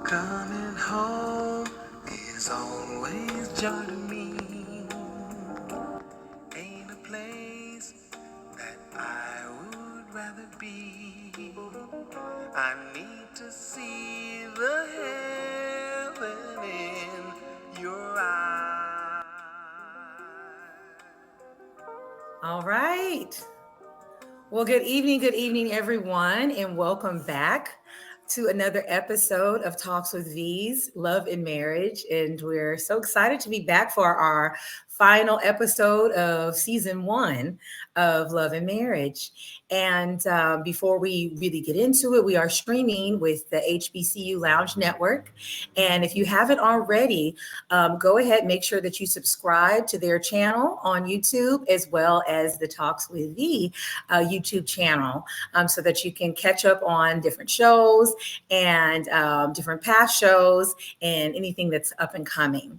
Coming home is always joy to me. Ain't a place that I would rather be. I need to see the heaven in your eyes. All right. Well, good evening, everyone, and welcome back to another episode of Talks with V's, Love and Marriage. And we're so excited to be back for our final episode of season one of Love and Marriage. And before we really get into it, we are streaming with the HBCU Lounge Network. And if you haven't already, go ahead, make sure that you subscribe to their channel on YouTube as well as the Talks with V YouTube channel so that you can catch up on different shows and different past shows and anything that's up and coming.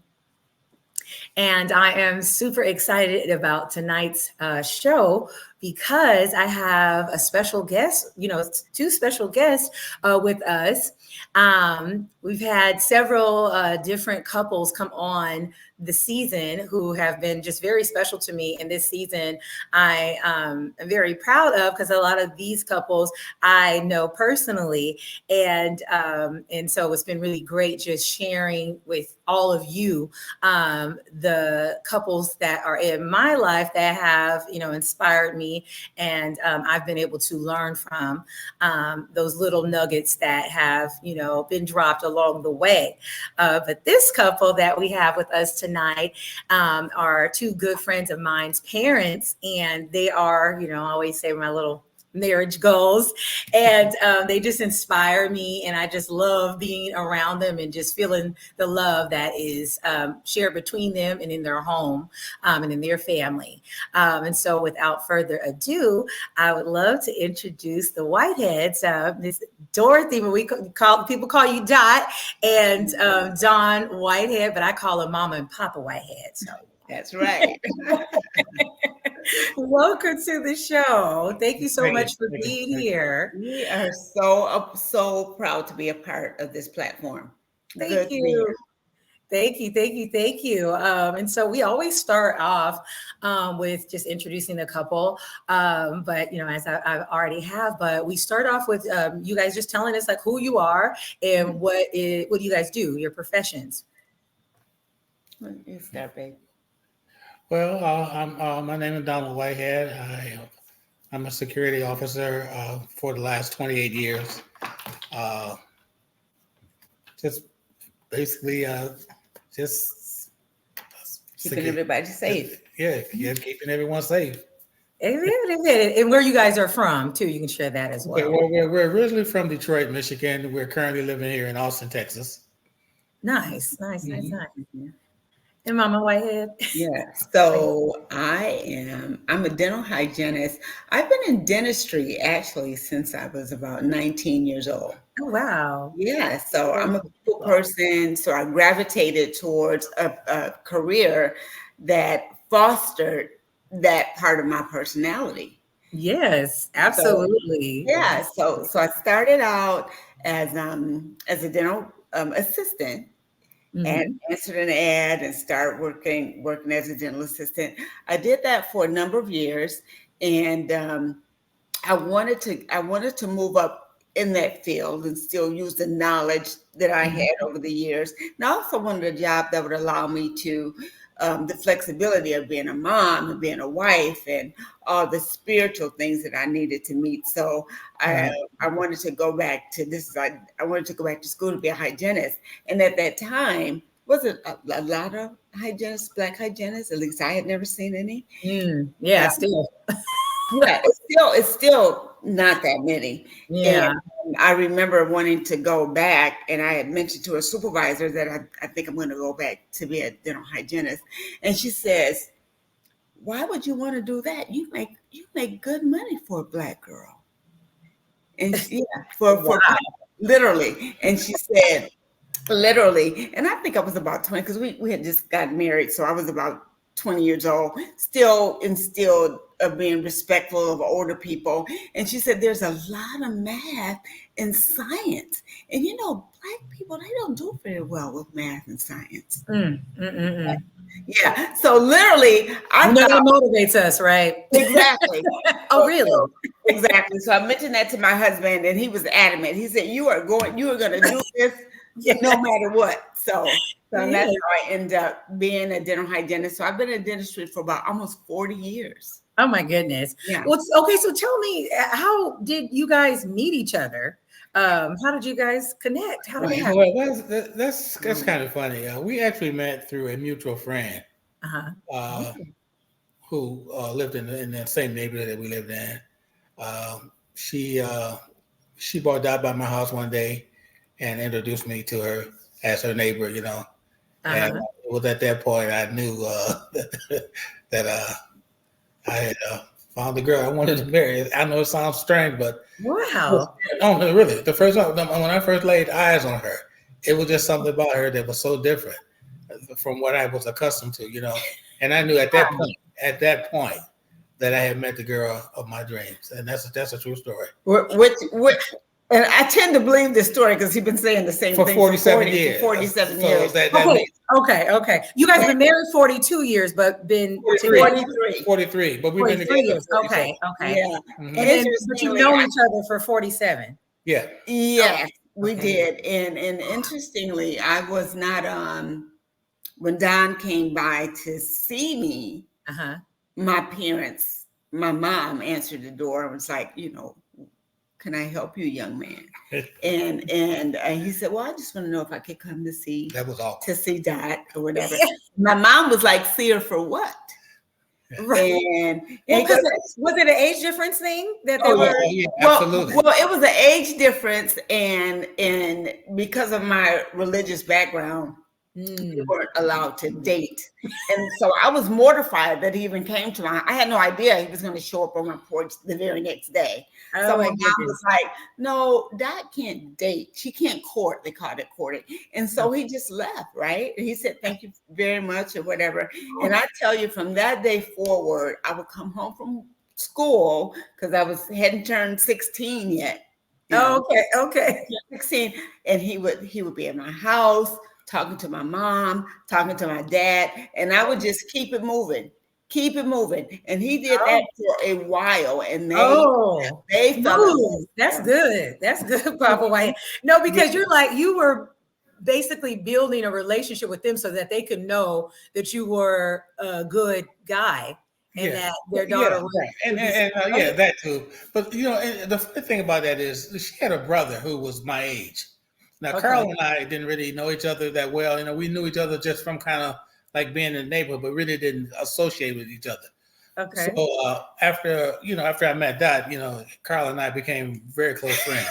And I am super excited about tonight's show because I have a special guest, two special guests with us. We've had several different couples come on the season who have been just very special to me. And this season, I am very proud of because a lot of these couples I know personally, and so it's been really great just sharing with all of you the couples that are in my life that have inspired me, and I've been able to learn from those little nuggets that have been dropped along the way. But this couple that we have with us tonight are two good friends of mine's parents, and they are, I always say my little marriage goals, and they just inspire me, and I just love being around them and just feeling the love that is shared between them and in their home and in their family. And so without further ado, I would love to introduce the Whiteheads. This Dorothy, but people call you Dot, and Don Whitehead, but I call him Mama and Papa Whitehead. So that's right. Welcome to the show. Thank you so much for being here. We are so proud to be a part of this platform. Thank you. Thank you. And so we always start off with just introducing the couple. But, as I already have, but we start off with you guys just telling us like who you are and what do you guys do, your professions. You start, babe. Well, my name is Don Whitehead. I'm a security officer for the last 28 years. Just basically, just keeping everybody safe. Yeah, keeping everyone safe. And where you guys are from, too, you can share that as well. We're originally from Detroit, Michigan. We're currently living here in Austin, Texas. Nice. And Mama Whitehead. Yeah. So I'm a dental hygienist. I've been in dentistry actually since I was about 19 years old. Oh, wow. Yeah. So I'm a people person. So I gravitated towards a career that fostered that part of my personality. Yes, absolutely. So I started out as a dental assistant. Mm-hmm. And answered an ad and start working as a dental assistant. I did that for a number of years, and I wanted to move up in that field and still use the knowledge that I had over the years. And I also wanted a job that would allow me to the flexibility of being a mom and being a wife and all the spiritual things that I needed to meet. So I wanted to go back to this. I wanted to go back to school to be a hygienist. And at that time, wasn't a lot of hygienists, Black hygienists. At least I had never seen any. Still. Yeah, it's still not that many. Yeah. And I remember wanting to go back, and I had mentioned to a supervisor that I think I'm going to go back to be a dental hygienist. And she says, "Why would you want to do that? You make good money for a Black girl." And for literally. And she said, literally. And I think I was about 20 because we had just gotten married, so I was about 20 years old, still instilled of being respectful of older people. And she said, there's a lot of math and science. And Black people, they don't do very well with math and science. Yeah. So literally, I that thought, motivates us, right? exactly. Oh, really? Exactly. So I mentioned that to my husband, and he was adamant. He said, you are going to do this no matter what. So that's how I ended up being a dental hygienist. So I've been in dentistry for about almost 40 years. Oh my goodness. Yeah. Well, okay. So tell me, how did you guys meet each other? How did you guys connect? How did it happen? Well, that's kind of funny. We actually met through a mutual friend who lived in the same neighborhood that we lived in. She walked out by my house one day and introduced me to her as her neighbor, And it was at that point I knew that I had found the girl I wanted to marry. I know it sounds strange, but wow. No, really. The first time when I first laid eyes on her, it was just something about her that was so different from what I was accustomed to, And I knew at that point that I had met the girl of my dreams, and that's a true story. And I tend to believe this story because he's been saying the same for thing 47 years. For 47 so years. Okay. You guys have been married 42 years, but been 43. But we've been together. Years. Okay. Yeah. Mm-hmm. But you've known each other for 47. Yeah. Yes, we did. And interestingly, I was not when Don came by to see me, my parents, my mom answered the door and was like, can I help you, young man? And he said, well, I just want to know if I could come to see Dot or whatever. My mom was like, see her for what? Right. And was it an age difference thing that they were? Yeah, absolutely. Well, it was an age difference, and because of my religious background, we weren't allowed to date. And so I was mortified that he even came to I had no idea he was going to show up on my porch the very next day. So my mom was like, no, Dot can't date. She can't court. They called it courting. And so he just left, right? And he said, thank you very much or whatever. And I tell you, from that day forward, I would come home from school because I hadn't turned 16 yet. Okay. 16. And he would be at my house, talking to my mom, talking to my dad, and I would just keep it moving. And he did that for a while, and they felt that's good, Papa White. No, because you were basically building a relationship with them so that they could know that you were a good guy and that their daughter was. And that too. But the funny thing about that is she had a brother who was my age. Now, Carl and I didn't really know each other that well. We knew each other just from kind of like being in the neighborhood, but really didn't associate with each other. Okay. So after I met Dot, Carl and I became very close friends.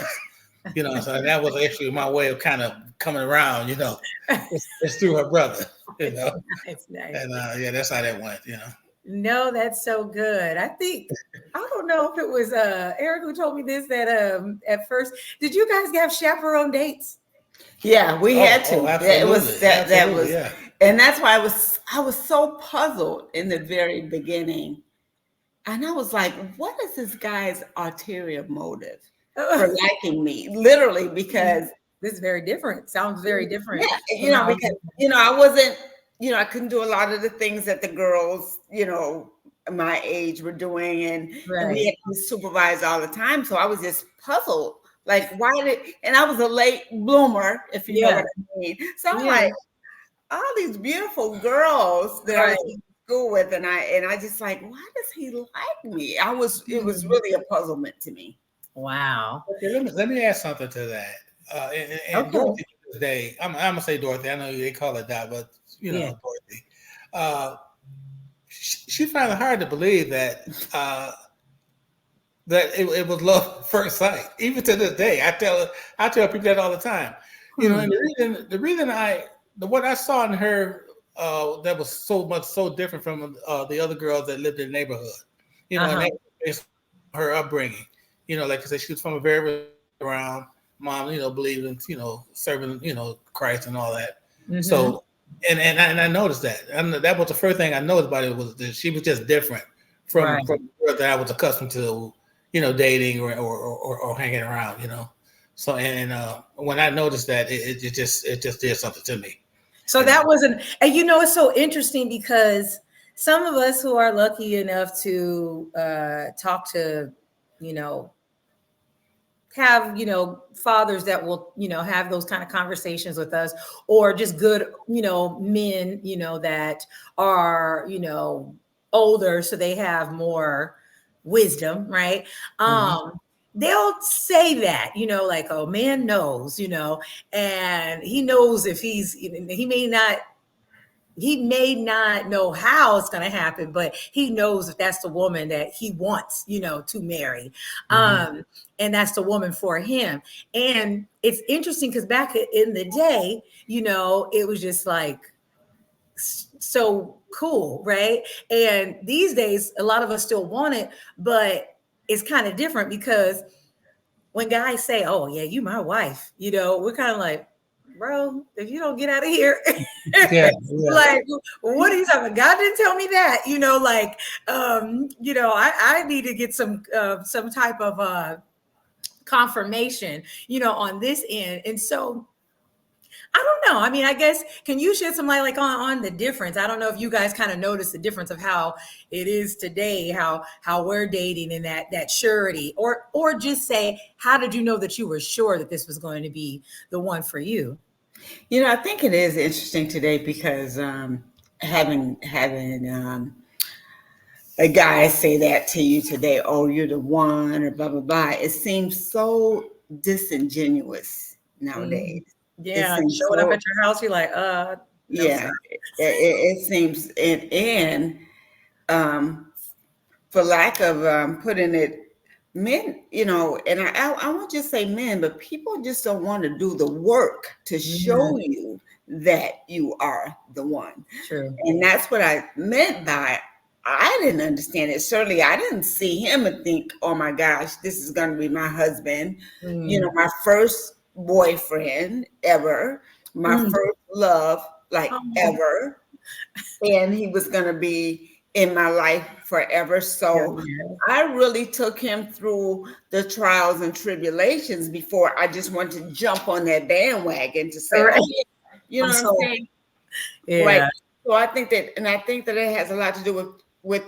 So that was actually my way of kind of coming around. It's through her brother. Nice. And that's how that went. No, that's so good. I don't know if it was Eric who told me this, that at first, did you guys have chaperone dates? Yeah, we had to. It was that was, and that's why I was so puzzled in the very beginning, and I was like, "What is this guy's ulterior motive for liking me?" Literally, because this is very different. Sounds very different. Yeah, because I wasn't, I couldn't do a lot of the things that the girls, my age were doing, and we had to supervise all the time. So I was just puzzled. Like, and I was a late bloomer, if you know what I mean. So I'm like, all these beautiful girls that I was in school with, and I just like, why does he like me? It was really a puzzlement to me. Wow. Okay, let me add something to that. And Dorothy today, I'm gonna say Dorothy. I know they call her that, but Dorothy. She found it hard to believe that it was love at first sight. Even to this day, I tell people that all the time. And the reason what I saw in her that was so different from the other girls that lived in the neighborhood. And it's her upbringing. Like I said, she was from a very around mom. Believed in serving Christ and all that. Mm-hmm. So and I noticed that. And that was the first thing I noticed about it was that she was just different from the girl that I was accustomed to, dating or hanging around, So and when I noticed that, it just did something to me. So that wasn't, and it's so interesting because some of us who are lucky enough to talk to, have fathers that will have those kind of conversations with us, or just good men that are older, so they have more wisdom, right? They'll say that like, oh, man knows, and he knows if he may not know how it's going to happen, but he knows if that's the woman that he wants, to marry. And that's the woman for him. And it's interesting because back in the day, it was just like so cool, right? And these days, a lot of us still want it, but it's kind of different because when guys say, oh, yeah, you my wife, we're kind of like, bro, if you don't get out of here, like, what are you talking about? God didn't tell me that, I need to get some type of confirmation, on this end. And so I don't know. I mean, I guess, can you shed some light like on the difference? I don't know if you guys kind of notice the difference of how it is today, how we're dating, and that surety, or just say, how did you know that you were sure that this was going to be the one for you? I think it is interesting today because having a guy say that to you today, oh, you're the one, or blah blah blah, it seems so disingenuous nowadays. Yeah, showing up at your house, you're like, no, yeah, it seems, and for lack of putting it, men, and I won't just say men, but people just don't want to do the work to show you that you are the one. True. And that's what I meant by, I didn't understand it. Certainly, I didn't see him and think, oh my gosh, this is going to be my husband. My first boyfriend ever, my first love, like ever. And he was going to be in my life forever. So I really took him through the trials and tribulations before I just wanted to jump on that bandwagon to say, oh, yeah. You know what I'm saying? Yeah. Right. So I think that it has a lot to do with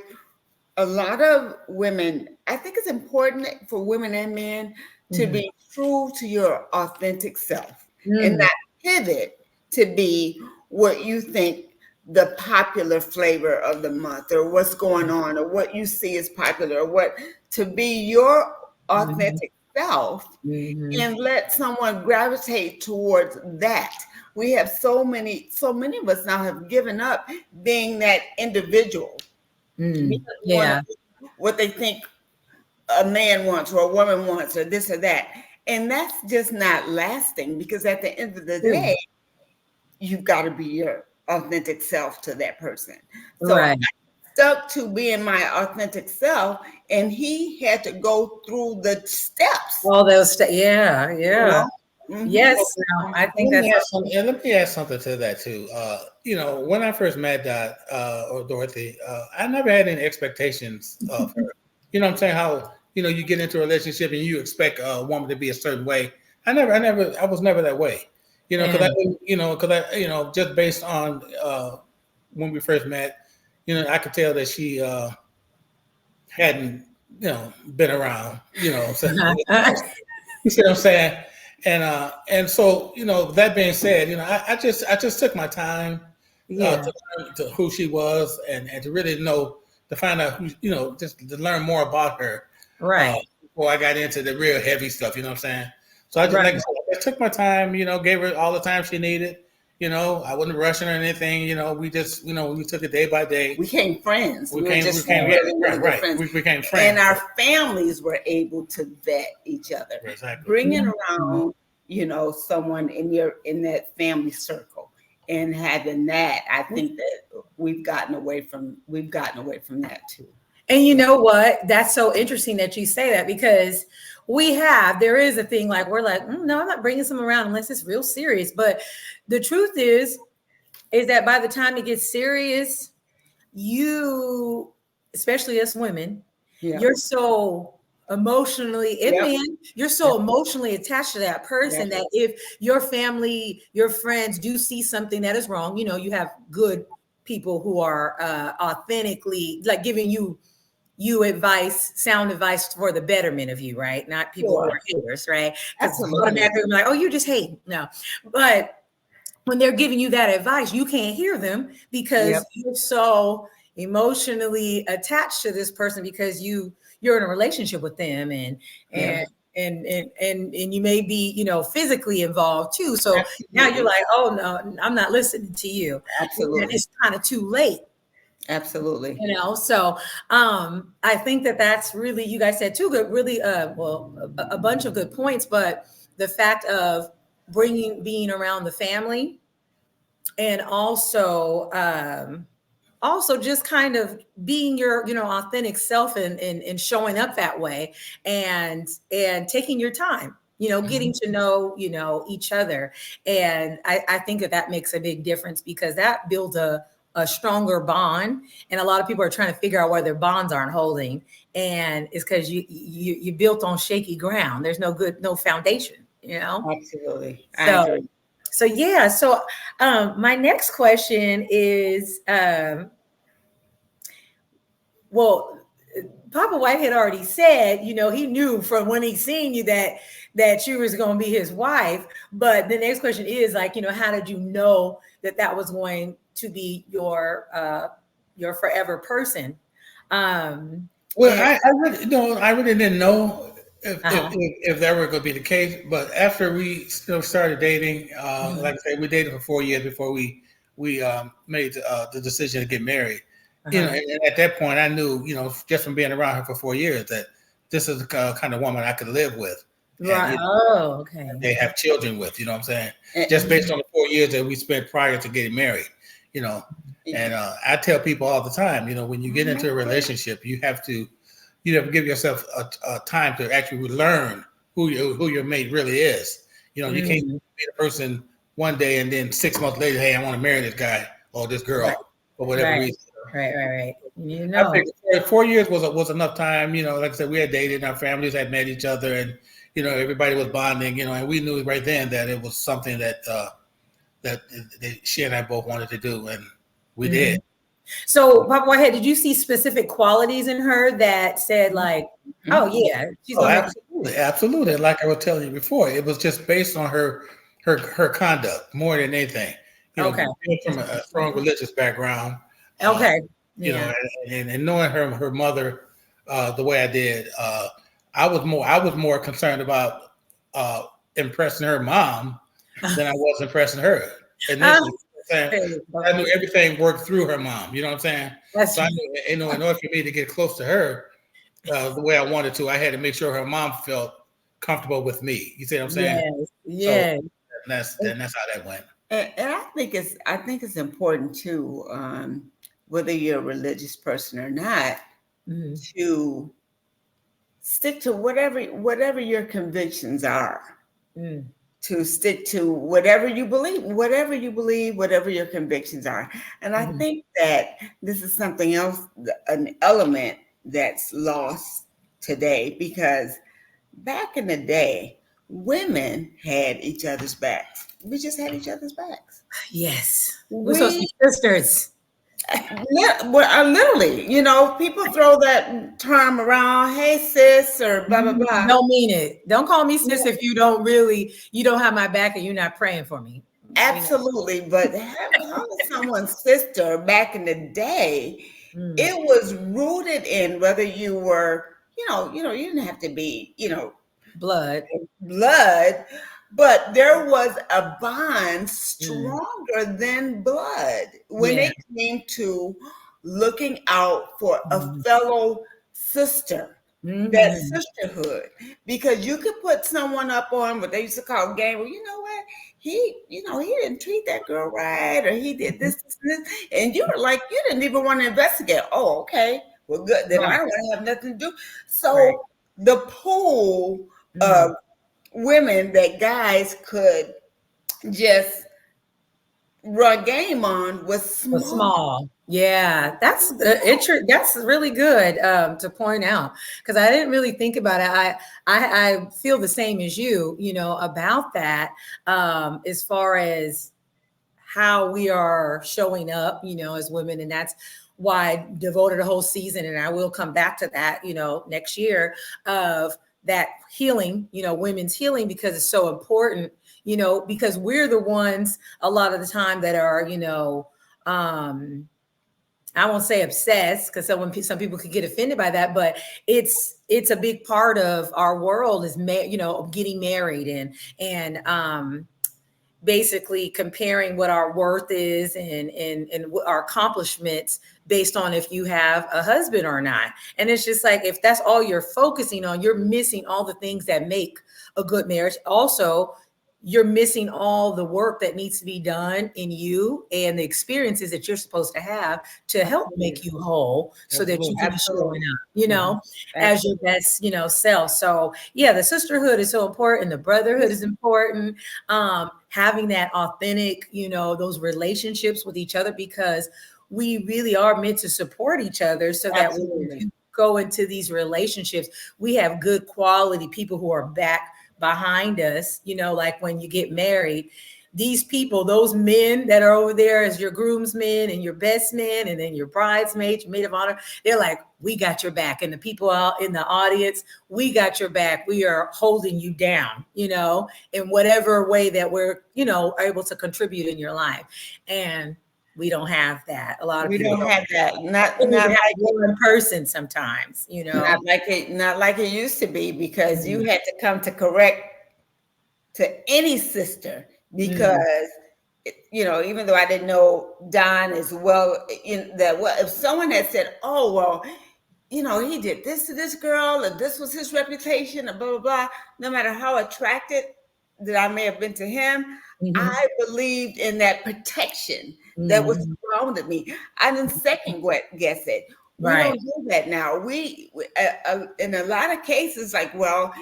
a lot of women. I think it's important for women and men to be true to your authentic self and not pivot to be what you think the popular flavor of the month, or what's going on, or what you see as popular, or what, to be your authentic self and let someone gravitate towards that. We have so many of us now have given up being that individual. Yeah. What they think a man wants or a woman wants, or this or that. And that's just not lasting, because at the end of the day, you've got to be your authentic self to that person. So I stuck to being my authentic self, and he had to go through the steps. All those steps. Yeah. Yes, I think let me add something to that too. When I first met Dorothy, I never had any expectations of her. You know what I'm saying? How you get into a relationship and you expect a woman to be a certain way. I was never that way. Because I just based on when we first met, I could tell that she hadn't been around. So, you see what I'm saying? And so that being said, I just took my time to learn to who she was, and to really to find out who, just to learn more about her, before I got into the real heavy stuff. You know what I'm saying? So I just like I said, I took my time, gave her all the time she needed. I wasn't rushing or anything. We just, we took it day by day. We became friends. We became friends. We became friends. And our families were able to vet each other. Exactly. Bringing around, someone in that family circle, and having that, I think that we've gotten away from that too. And you know what? That's so interesting that you say that, because there is a thing like, we're like, no, I'm not bringing someone around unless it's real serious. But the truth is that by the time it gets serious, especially us women, Yeah. you're so emotionally, and Yep. men, you're so emotionally attached to that person Yep. that if your family, your friends do see something that is wrong, you know, you have good people who are authentically like giving you advice, sound advice for the betterment of you, right? Not people who Sure. are haters, right? Because Absolutely. automatically I'm like, oh, you just hate. No. But when they're giving you that advice, you can't hear them because Yep. you're so emotionally attached to this person because you're in a relationship with them and Yeah. and and you may be, you know, physically involved too. So now you're Absolutely. like, oh no, I'm not listening to you. And Absolutely. it's kind of too late, Absolutely. you know. So I think that that's really, you guys said two good, really a bunch of good points, but the fact of being around the family, and also just kind of being your, you know, authentic self, and showing up that way, and taking your time, you know, getting to know, you know, each other. And I think that that makes a big difference because that builds a stronger bond. And a lot of people are trying to figure out why their bonds aren't holding, and it's because you built on shaky ground. There's no foundation, you know. Absolutely. I So agree. yeah, so my next question is, well, Papa White had already said, you know, he knew from when he seen you that you was going to be his wife. But the next question is like, you know, how did you know that that was going to be your forever person? Well, And I really didn't know uh-huh. if that were going to be the case. But after we started dating, Mhm. like I said, we dated for 4 years before we made the decision to get married. You know, Uh-huh. and at that point, I knew, you know, just from being around her for 4 years, that this is the kind of woman I could live with, and Right. Oh, okay. they have children with. You know what I'm saying? Just And, based on the 4 years that we spent prior to getting married. You know, and I tell people all the time, you know, when you get into a relationship, you have to give yourself a time to actually learn who your mate really is. You know, you can't Mhm. meet a person one day and then 6 months later, hey, I want to marry this guy or this Right. girl for whatever Right. reason. Right. You I know. think 4 years was enough time. You know, like I said, we had dated, our families had met each other, and you know, everybody was bonding. You know, and we knew right then that it was something that she and I both wanted to do, and we did. Mhm. So, Papa Whitehead, did you see specific qualities in her that said, like, oh Mhm. yeah, she's Oh, gonna make absolutely, absolutely. Like I was telling you before, it was just based on her conduct more than anything. You know, okay, being from a strong religious background, uh, okay, you know, yeah, and knowing her mother the way I did, I was more concerned about uh, impressing her mom than I was impressing her Ah, initially. You know what I'm saying? I knew okay. everything worked through her mom. You know what I'm saying? That's So I knew, you know, in order for me to get close to her the way I wanted to, I had to make sure her mom felt comfortable with me. You see what I'm saying? yes, So yes, that's how that went. And I think it's important too, whether you're a religious person or not, mhm, to stick to whatever your convictions are. mm, To stick to whatever your convictions are. And I mhm. think that this is something else, an element that's lost today, because back in the day, women had each other's backs. We just had each other's backs. Yes, we're supposed to We be sisters. literally, people throw that term around, hey sis, or blah blah blah. Don't mean it. Don't call me sis if you don't have my back and you're not praying for me. We know. Absolutely, but calling someone sister back in the day, Mm, it was rooted in whether you were, you didn't have to be, blood. blood, but there was a bond Mm, stronger than blood when yeah. it came to looking out for a Mhm, fellow sister, that mhm, sisterhood. Because you could put someone up on what they used to call game. Well, you know what? He didn't treat that girl right, or he did mhm. this, and you were like, you didn't even want to investigate. Oh, okay. Well, good. Then I Right, don't want to have nothing to do. right. So the pool Mm, of women that guys could just run game on was Was small. small. Yeah, that's that's really good to point out because I didn't really think about it. I feel the same as you know, about that as far as how we are showing up, you know, as women. And that's why I devoted a whole season, and I will come back to that, you know, next year of that healing, you know, women's healing, because it's so important, you know, because we're the ones a lot of the time that are, you know, I won't say obsessed because some people could get offended by that, but it's a big part of our world is you know, getting married and basically comparing what our worth is and what our accomplishments based on if you have a husband or not. And it's just like if that's all you're focusing on, you're missing all the things that make a good marriage. Also, you're missing all the work that needs to be done in you and the experiences that you're supposed to have to help make Absolutely. you whole so that you Absolutely. can be showing Absolutely. up, you Mhm. know, as your Absolutely. best, you know, self. So yeah, the sisterhood is so important. The brotherhood is important. Having that authentic, you know, those relationships with each other, because we really are meant to support each other so that when we Absolutely. do go into these relationships, we have good quality people who are back behind us, you know, like when you get married, these people, those men that are over there as your groomsmen and your best men, and then your bridesmaids, your maid of honor, they're like, we got your back. And the people out in the audience, we got your back. We are holding you down, you know, in whatever way that we're, you know, able to contribute in your life. And we don't have that. A lot of We people don't don't. have that. We need Not to have like it. one person sometimes, you know. Not like it used to be, because you Mm, had to come to correct to any sister, mm, because you know, even though I didn't know Don as well in that, well, if someone had said, oh well, you know, he did this to this girl and this was his reputation and blah blah blah, no matter how attracted that I may have been to him, mhm, I believed in that protection that was mhm. surrounded me. I didn't guess it. We Right. don't do that now. In a lot of cases, like, well,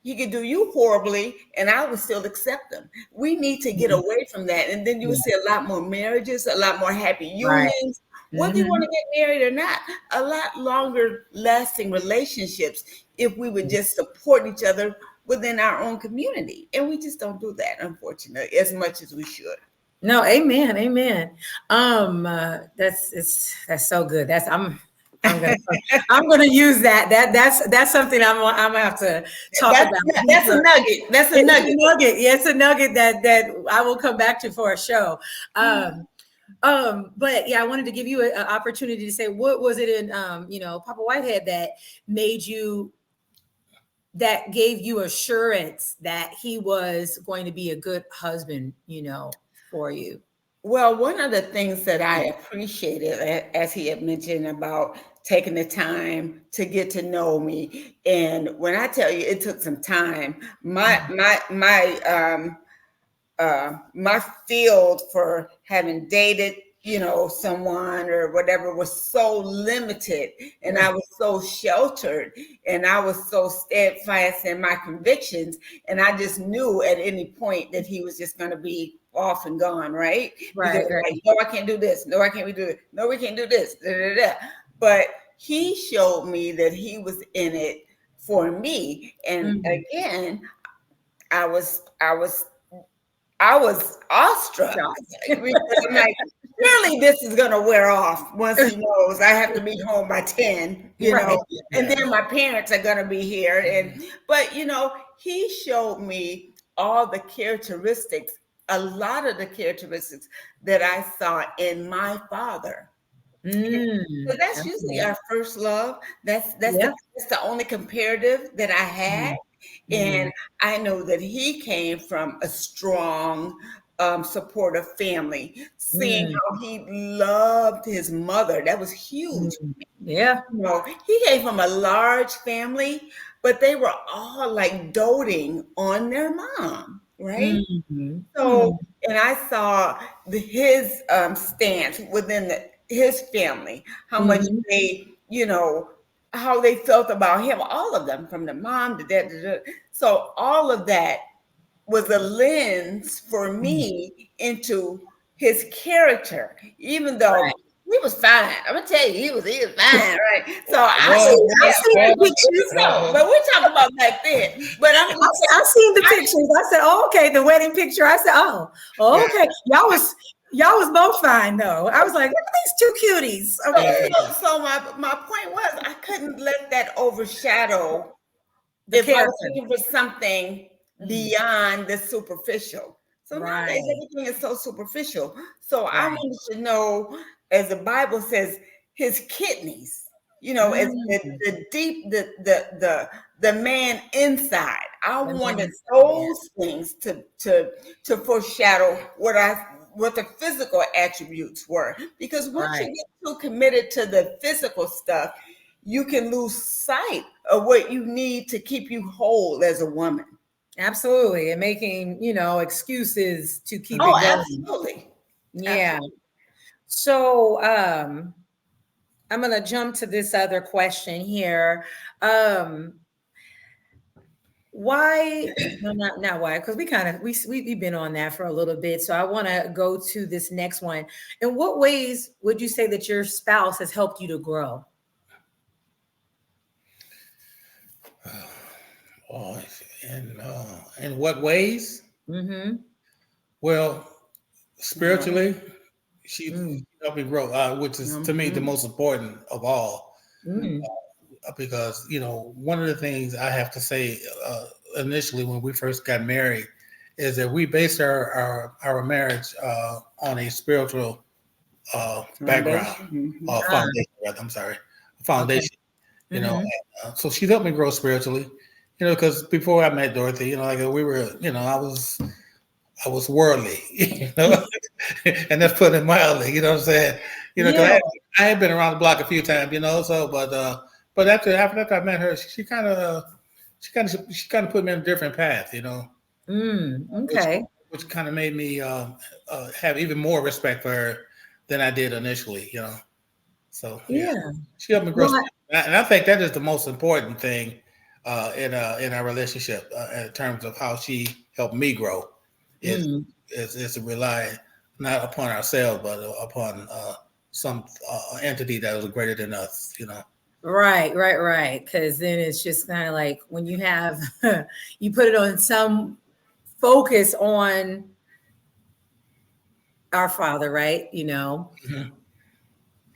he could do you horribly and I would still accept him. We need to get Mhm. away from that. And then you will Yeah. see a lot more marriages, a lot more happy Right. unions, whether you want Mhm. to get married or not, a lot longer lasting relationships if we would just support each other within our own community. And we just don't do that, unfortunately, as much as we should. No, amen, amen. That's so good. I'm gonna I'm gonna use that. That's something I'm gonna have to talk That's about that's a deeper. nugget. That's a It's a nugget. nugget. Yeah, it's a nugget that I will come back to for a show. But yeah, I wanted to give you an opportunity to say what was it in you know, Papa Whitehead that made you that gave you assurance that he was going to be a good husband, you know, for you. Well, one of the things that I appreciated, as he had mentioned about taking the time to get to know me, and when I tell you it took some time, my field for having dated, you know, someone or whatever was so limited, and I was so sheltered, and I was so steadfast in my convictions, and I just knew at any point that he was just going to be off and gone, right? Because Right, right. like, no, I can't do this. No, I can't do it. No, we can't do this. Da, da, da. But he showed me that he was in it for me, and Mhm. again, I was I was awestruck, because I'm like, surely this is gonna wear off once he knows I have to be home by 10, you Right. know, and then my parents are gonna be here. But you know, he showed me all the characteristics, a lot of the characteristics that I saw in my father. So that's usually Okay. our first love. Yeah. That's the only comparative that I had. Mhm. And Mhm. I know that he came from a strong, supportive family. Seeing Mm. how he loved his mother, that was huge. Mm. Yeah. You know, he came from a large family, but they were all like doting on their mom, right? Mhm. So, Mm. and I saw his stance within his family, how much Mhm. they, you know, how they felt about him, all of them, from the mom to dad. So all of that was a lens for Mm. me into his character, even though Right. he was fine. I'm gonna tell you, he was fine, right? So I seen the pictures. so, but we're talking about back then. But I'm just I seen the pictures. I said, oh, okay, the wedding picture. I said, oh, okay. Y'all was both fine though. I was like, look at these two cuties. Okay. so my point was I couldn't let that overshadow The if I was character. looking for something beyond the superficial. So nowadays Right. everything is so superficial. So I Right. wanted to know, as the Bible says, his kidneys. You know, as Mm. the deep, the man inside. I The wanted man's yeah. those things to foreshadow what the physical attributes were. Because once you Right. get too committed to the physical stuff, you can lose sight of what you need to keep you whole as a woman. Absolutely. And making, excuses to keep Oh, it going. absolutely. Yeah. Absolutely. So I'm gonna jump to this other question here. Um, why no not why, because we kind of we've been on that for a little bit. So I want to go to this next one. In what ways would you say that your spouse has helped you to grow? Oh, in what ways? Mm-hmm. Well, spiritually, she Mm. helped me grow, which is to me the Mhm. most important of all. Mm. Because one of the things I have to say initially when we first got married is that we based our marriage on a spiritual background, Foundation. Ah, foundation. Rather, I'm sorry, okay. foundation. Mm-hmm. So she helped me grow spiritually. Because before I met Dorothy, like we were, I was worldly, and that's putting it mildly. You know what I'm saying? Because Yeah. I had been around the block a few times, So, but after I met her, she kind of put me on a different path, which Okay. which kind of made me have even more respect for her than I did initially, So yeah, Yeah. she helped me grow, Well, and I think that is the most important thing in our relationship in terms of how she helped me grow. Is mm, is to rely not upon ourselves but upon some entity that is greater than us. right. Because then it's just kind of like when you have you put it on some focus on our Father, right? Mhm.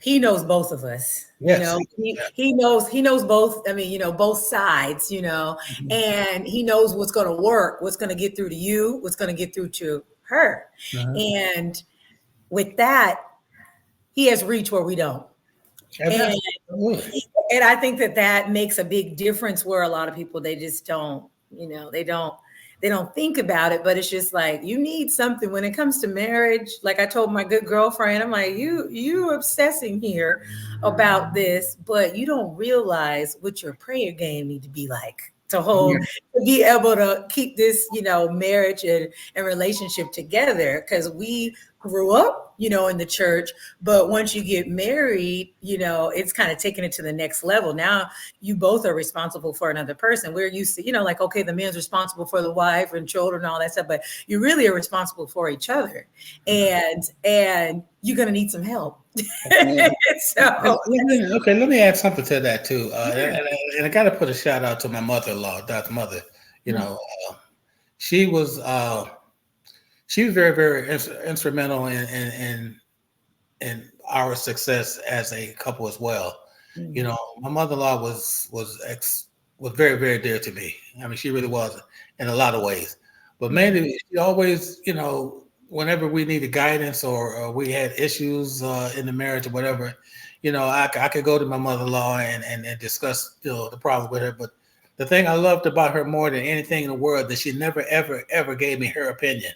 He knows both of us. Yes. He knows both. I mean, both sides. Mhm. And he knows what's going to work, what's going to get through to you, what's going to get through to her, Uh-huh. and with that, he has reach where we don't. And Absolutely. and I think that makes a big difference where a lot of people they just don't, they don't think about it, but it's just like you need something when it comes to marriage. Like I told my good girlfriend, I'm like, you obsessing here about this, but you don't realize what your prayer game need to be like to be able to keep this, marriage and relationship together. Because we grew up, in the church, but once you get married, it's kind of taking it to the next level. Now you both are responsible for another person. We're used to, like, okay, the man's responsible for the wife and children and all that stuff, but you really are responsible for each other. And you're gonna need some help. So Let me add something to that too. yeah. And I got to put a shout out to my mother-in-law, Dot's mother. You Mm, know, she was she was very, very instrumental in our success as a couple as well. mm, My mother-in-law was very, very dear to me. I mean, she really was in a lot of ways. But mm. mainly, she always, whenever we needed guidance or we had issues in the marriage or whatever, I could go to my mother-in-law and discuss, the problem with her. But the thing I loved about her more than anything in the world that she never, ever, ever gave me her opinion.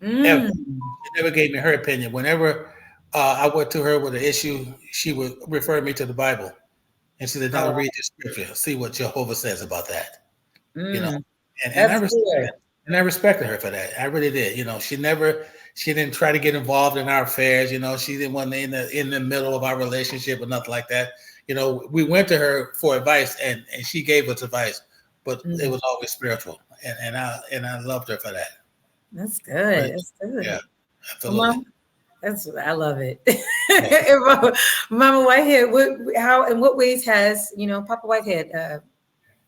Ever. Mm. She never gave me her opinion. Whenever I went to her with an issue, she would refer me to the Bible. And she said, now Oh, read the scripture, see what Jehovah says about that. You know, mm. and That's good. I respected her for that. I really did. She didn't try to get involved in our affairs. She didn't want in the middle of our relationship or nothing like that. We went to her for advice and she gave us advice, but it Mm. was always spiritual. And I loved her for that. That's But good. That's yeah, good. Well, absolutely. I love it. Mama Whitehead, how, in what ways has, Papa Whitehead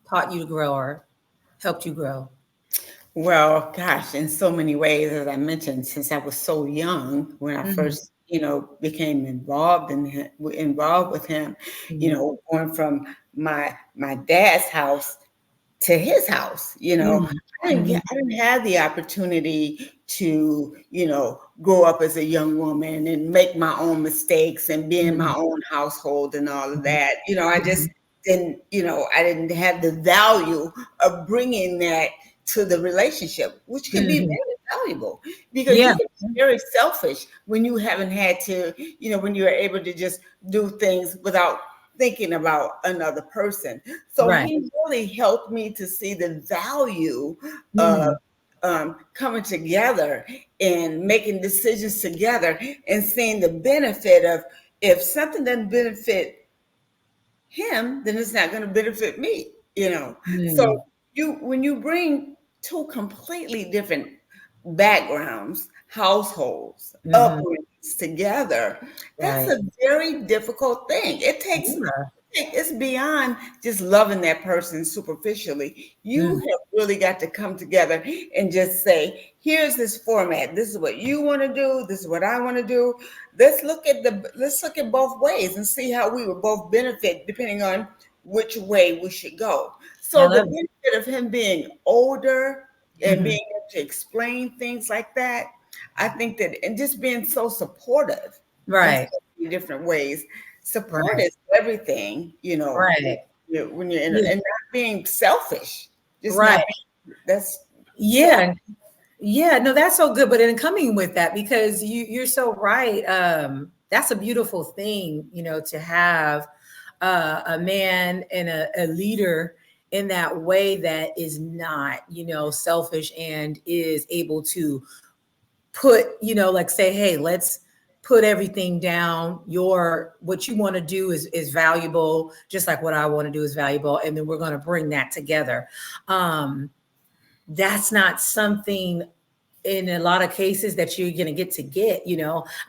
taught you to grow or helped you grow? Well, gosh, in so many ways, as I mentioned, since I was so young when I Hmm. first, became involved with him, Hmm. going from my dad's house to his house. Hmm. I didn't have the opportunity to, grow up as a young woman and make my own mistakes and be in my Hmm. own household and all of that. I Hmm. just didn't, I didn't have the value of bringing that to the relationship, which can be Hmm. very valuable because Yeah. you can be very selfish when you haven't had to, when you're able to just do things without thinking about another person. So Right. he really helped me to see the value of Hmm. coming together and making decisions together and seeing the benefit of if something doesn't benefit him, then it's not going to benefit me. So Hmm. when you bring two completely different backgrounds, households, Hmm. upbringings together, that's Right. a very difficult thing. Yeah. It's beyond just loving that person superficially. You Mm. have really got to come together and just say, here's this format. This is what you want to do. This is what I want to do. Let's look at both ways and see how we would both benefit depending on which way we should go. I So the love it. benefit of him being older and Hmm. being able to explain things like that, I think that, and just being so supportive in so Right. many different ways. Support Right. is everything, Right. when you're in, Yeah. and not being selfish, just not Right. being, that's so, Yeah. Yeah, no, that's so good. But in coming with that, because you're so right. That's a beautiful thing, to have a man and a leader in that way that is not, selfish and is able to put, like say, hey, let's put everything down. What you want to do is valuable, just like what I want to do is valuable, and then we're going to bring that together. That's not something in a lot of cases that you're going to get.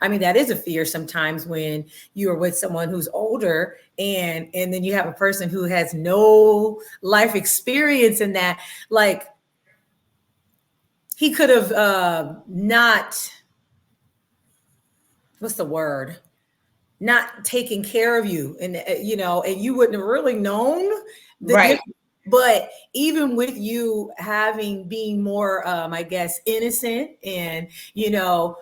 I mean, that is a fear sometimes when you are with someone who's older, and then you have a person who has no life experience in that. Like, he could have not, what's the word, not taking care of you, and and you wouldn't have really known the right, difference. But even with you having being more I guess innocent, and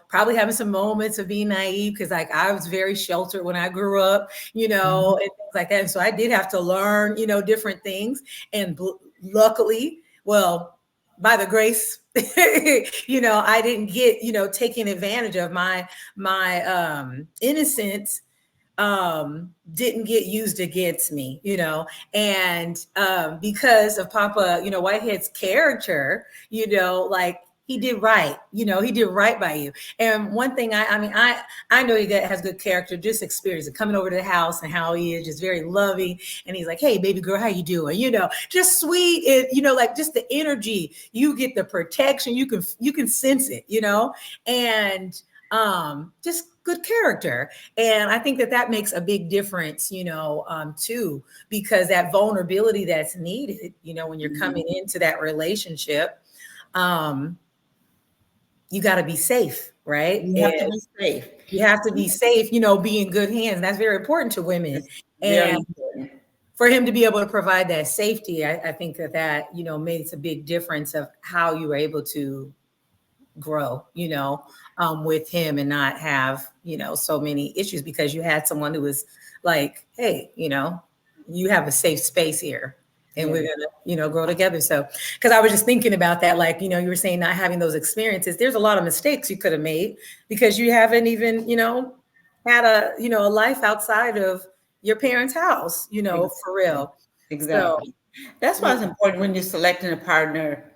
probably having some moments of being naive, because like I was very sheltered when I grew up, Mhm. and things like that, and so I did have to learn different things. And luckily, well, by the grace, I didn't get taken advantage of. My innocence didn't get used against me, and because of Papa, Whitehead's character, like he did right by you. And one thing, I know he has good character, just experience it coming over to the house, and how he is just very loving, and he's like, hey baby girl, how you doing, just sweet, and like just the energy, you get the protection, you can sense it, and just good character. And I think that makes a big difference, too, because that vulnerability that's needed, when you're Mhm. coming into that relationship, um, you got to be safe, right? You And have to be safe. you have to be safe, be in good hands. That's very important to women. It's very And important. for him to be able to provide that safety, I think that makes a big difference of how you were able to grow, with him, and not have, so many issues, because you had someone who was like, hey, you have a safe space here, and we're Yeah. gonna, grow together. So, because I was just thinking about that, like, you were saying not having those experiences, there's a lot of mistakes you could have made because you haven't even, had a life outside of your parents' house, for Exactly. real. So, Exactly. That's why yeah. it's important when you're selecting a partner.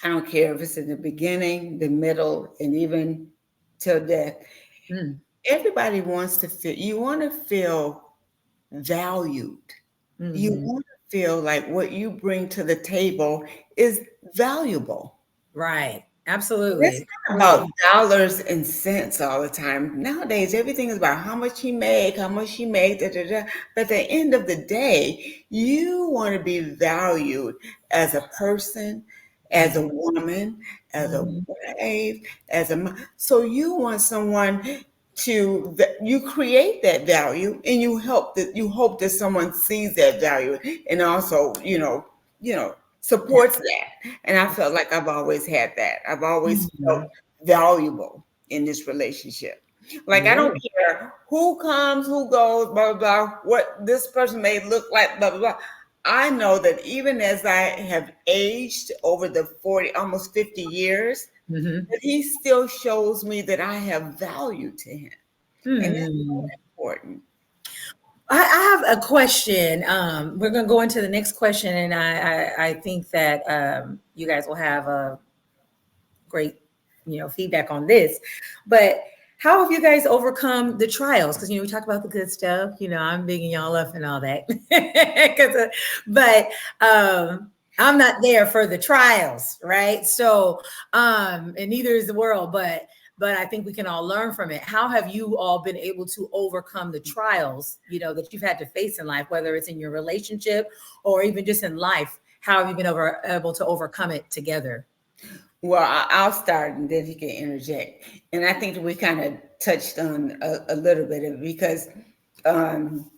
I don't care if it's in the beginning, the middle, and even till death. Mm, Everybody wants to feel, you want to feel valued. You mhm. want to feel like what you bring to the table is valuable. Right. It's Absolutely. not about dollars and cents all the time. Nowadays, everything is about how much you make, how much you make, da, da, da. But at the end of the day, you want to be valued as a person, as a woman, as a Mhm. wife, so you want someone you create that value, and you hope that someone sees that value, and also supports that. And I felt like I've always had that. I've always felt Mhm. valuable in this relationship. Like, I Yeah. don't care who comes, who goes, blah, blah, blah, what this person may look like, blah, blah, blah. I know that even as I have aged over the 40, almost 50 years, Mhm. that he still shows me that I have value to him. And that's so Hmm. important. I have a question. We're going to go into the next question, and I think that you guys will have a great, feedback on this. But how have you guys overcome the trials? Because we talk about the good stuff. I'm bigging y'all up and all that. 'Cause, but I'm not there for the trials, right? So, and neither is the world. But I think we can all learn from it. How have you all been able to overcome the trials, that you've had to face in life, whether it's in your relationship or even just in life? How have you been able to overcome it together? Well, I'll start and then he can interject. And I think that we kind of touched on a little bit of it, because um,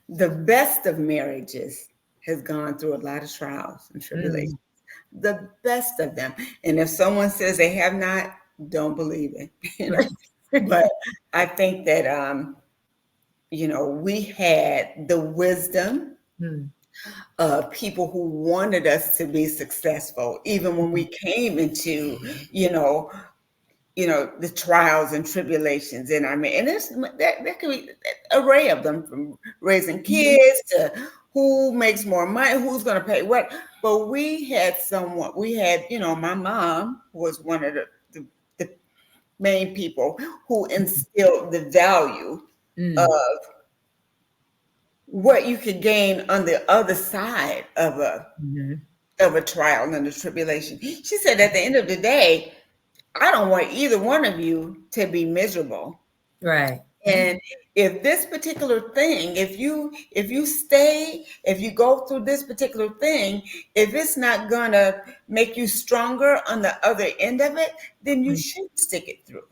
the best of marriages has gone through a lot of trials and tribulations. Mm, The best of them. And if someone says they have not, don't believe it. you know. But I think that we had the wisdom mm, of people who wanted us to be successful, even when we came into, you know, the trials and tribulations in our marriage. And there could be an array of them, from raising mhm. kids to who makes more money, who's going to pay what. But we had, my mom was one of the main people who instilled the value of Mm, what you could gain on the other side mhm. of a trial and a tribulation. She said, at the end of the day, I don't want either one of you to be miserable. Right. And if this particular thing, if you go through this particular thing, if it's not gonna make you stronger on the other end of it, then you Mm, should stick it through.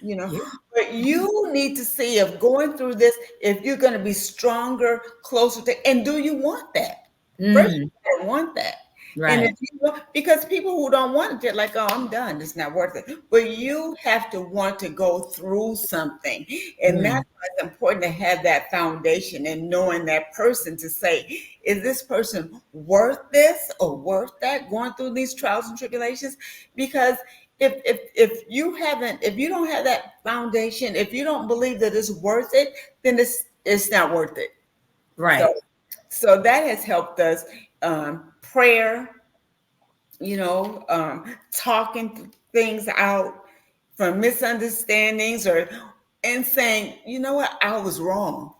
you know yeah. but you need to see, if going through this, if you're going to be stronger, closer to, and do you want that? First, Mm, you gotta want that. And if right. because people who don't want it, they're like, oh, I'm done, it's not worth it. But you have to want to go through something, and Mm, that's why it's important to have that foundation, and knowing that person, to say, is this person worth this or worth that, going through these trials and tribulations? Because if you don't have that foundation, if you don't believe that it's worth it, then it's not worth it. So right. so that has helped us. Prayer, talking things out from misunderstandings, and saying, you know what, I was wrong.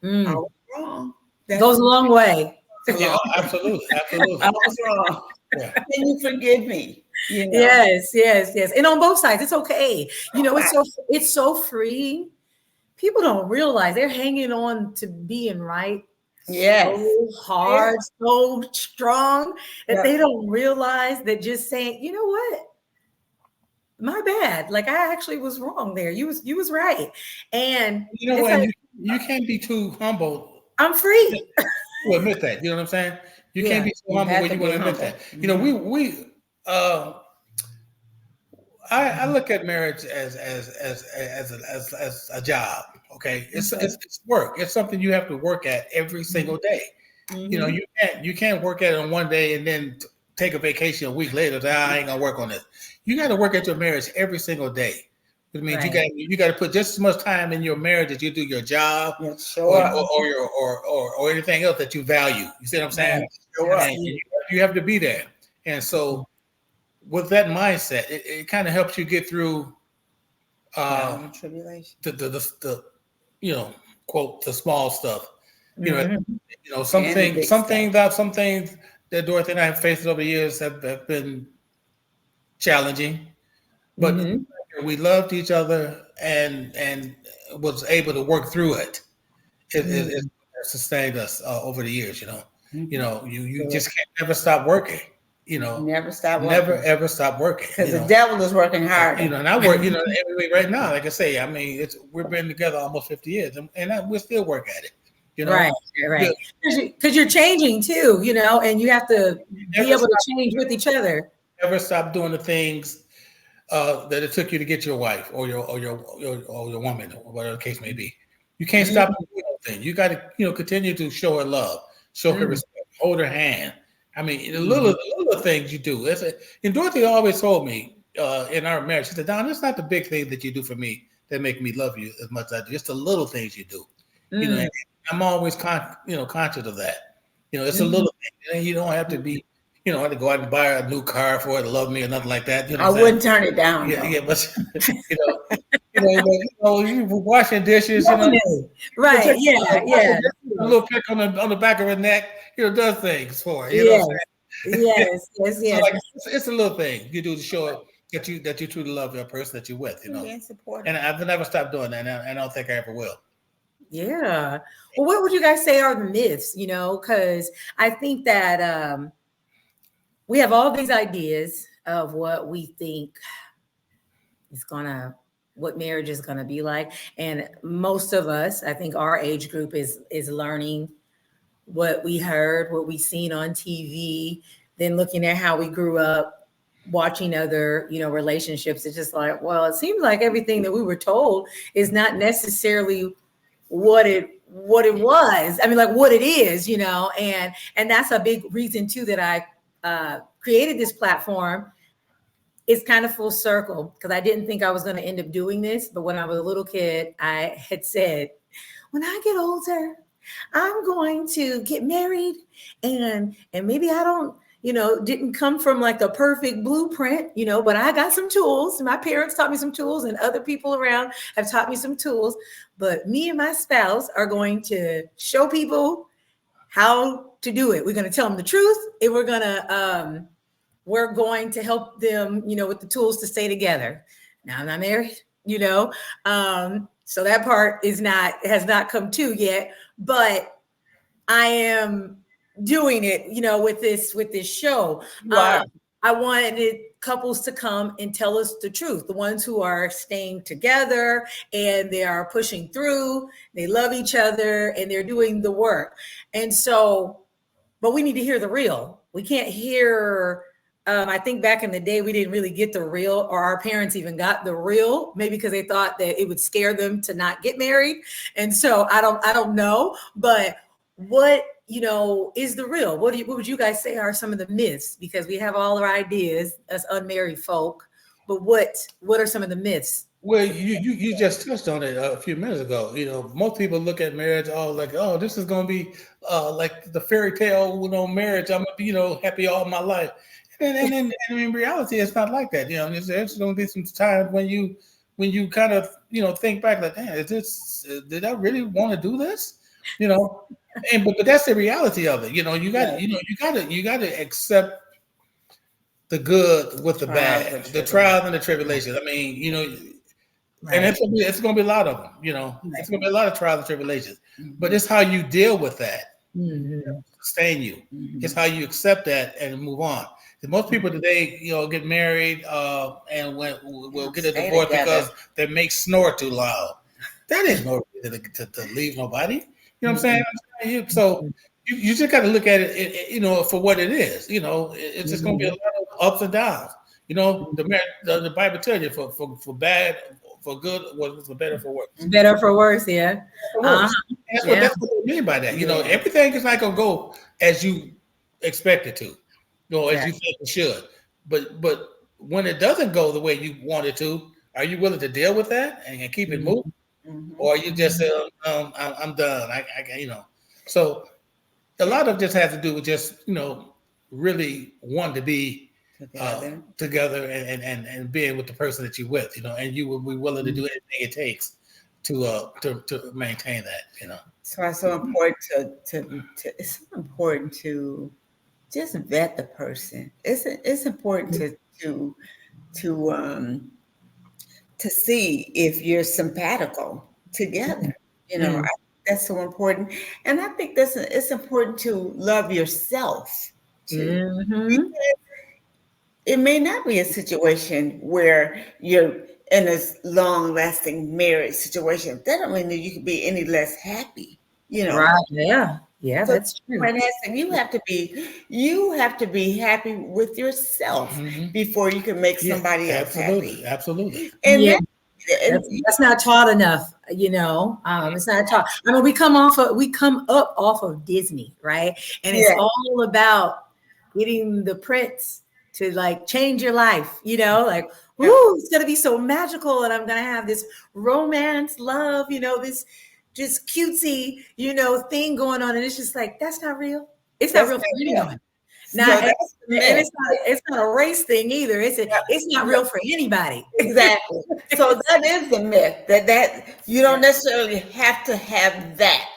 I Mm. was wrong. That's Goes a long way. Yeah, wrong. absolutely, I absolutely. was wrong. Yeah. Can you forgive me? Yes, yes, yes. And on both sides, it's okay. Right. It's so freeing. People don't realize they're hanging on to being right Yes. so Yeah. hard, so strong, that they Yep. don't realize that just saying, you know what, my bad. Like, I actually was wrong there. You was right. And You know it's what? like, You can't be too humble I'm free. to admit that. You know what I'm saying? You can't Yeah. be so You humble have where to you want be to admit humble. that. Mhm. Uh, I look at marriage as a job. Okay, Okay. it's work. It's something you have to work at every single day. Mhm. You can't work at it on one day and then take a vacation a week later. Say, "Ah, I ain't gonna work on this." You got to work at your marriage every single day. Which means Right. you got to put just as much time in your marriage as you do your job Yeah, show up. or anything else that you value. You see what I'm saying? Yeah, show up. And Absolutely. you have to be there. And so with that mindset, it kind of helps you get through Trial uh, and tribulation. the you know quote the small stuff. You know, Mhm. And the big stuff. some things that Dorothy and I have faced over the years have been challenging, but Mm-hmm. we loved each other and was able to work through it. It sustained us over the years. You Good. just can't never stop working. Never stop Never working. ever stop working. Because the devil is working harder. And I work, every week right now. Like I say, I mean, we've been together almost 50 years, and we still work at it. Right, right. Because you're changing too, and you have to be able to change with each other. Never stop doing the things that it took you to get your wife or your woman or whatever the case may be. You can't stop doing those things. You got to continue to show her love, show her respect, hold her hand. I mean, the little things you do. And Dorothy always told me in our marriage, she said, "Don, it's not the big things that you do for me that make me love you as much as I do. It's the little things you do." And I'm always conscious of that. It's a little thing. And you don't have to be, have to go out and buy a new car for her to love me or nothing like that. I wouldn't turn it down. Yeah, but you washing dishes, right? Yeah. A little peck on the back of her neck, does things for her. Yes. Yes. So like, it's a little thing you do to show that you truly love your person that you're with. And I've never stopped doing that, and I don't think I ever will. Yeah. Well, what would you guys say are the myths? Because I think that we have all these ideas of what we think what marriage is gonna be like, and most of us, I think, our age group is learning what we heard, what we seen on TV, then looking at how we grew up, watching other, relationships. It's just like, well, it seems like everything that we were told is not necessarily what it was. I mean, like what it is, and that's a big reason too that I created this platform. It's kind of full circle because I didn't think I was going to end up doing this, but when I was a little kid, I had said, when I get older, I'm going to get married, and maybe I don't, didn't come from like the perfect blueprint, but I got some tools. My parents taught me some tools, and other people around have taught me some tools. But me and my spouse are going to show people how to do it. We're going to tell them the truth, and we're going to help them, with the tools to stay together. Now I'm not married, so that part has not come to yet, but I am doing it, with this show. Wow. I wanted couples to come and tell us the truth. The ones who are staying together and they are pushing through, they love each other and they're doing the work. And so, but we need to hear the real. We can't hear, I think back in the day, we didn't really get the real, or our parents even got the real, maybe because they thought that it would scare them to not get married. And so I don't know, but what, is the real? What would you guys say are some of the myths? Because we have all our ideas as unmarried folk, but what are some of the myths? Well, you just touched on it a few minutes ago. Most people look at marriage like, oh, this is going to be like the fairy tale, marriage. I'm going to be, happy all my life. And in reality, it's not like that. There's going to be some times when you kind of, think back like, damn, did I really want to do this? But that's the reality of it. You got to accept the good with the bad, the trials and the tribulations. I mean, right. And it's going to be a lot of them. It's going to be a lot of trials and tribulations. But it's how you deal with that, sustain you. It's how you accept that and move on. Most people today, get married and will get a divorce because they make snore too loud. That ain't no reason to leave nobody. You know what I'm saying? So you just got to look at it, for what it is. It's just going to be a lot of ups and downs. The Bible tells you for bad, for good, for better, for worse. Better for worse, yeah. That's what they mean by that. Everything is not going to go as you expect it to, as you think it should. But when it doesn't go the way you want it to, are you willing to deal with that and keep it moving? Or you just say, I'm done. So a lot of this has to do with just, really wanting to be together and being with the person that you're with, and you will be willing to do anything it takes to maintain that, So it's so important it's so important to just vet the person. It's important to to to see if you're simpatical together. You know, Mm. that's so important. And I think that's it's important to love yourself too. Mm-hmm. It may not be a situation where you're in a long lasting marriage situation. That don't mean that you can be any less happy, you know. Right. Yeah. Yeah, So that's true. when asking, you have to be happy with yourself Mhm. before you can make Yeah, somebody else happy. absolutely, absolutely. And Yeah. that and That's not taught enough, you know. It's not taught. I mean, we come up off of Disney, right? And it's yeah, all about getting the prince to like change your life, you know, like, yeah, ooh, it's gonna be so magical, and I'm gonna have this romance, love, you know, this just cutesy, you know, thing going on. And it's just like that's not real. It's not that's real for not it. anyone. So Not that's the and myth. it's not a race thing either. It's not Yeah, real for anybody. exactly. So that is the myth that you don't necessarily have to have that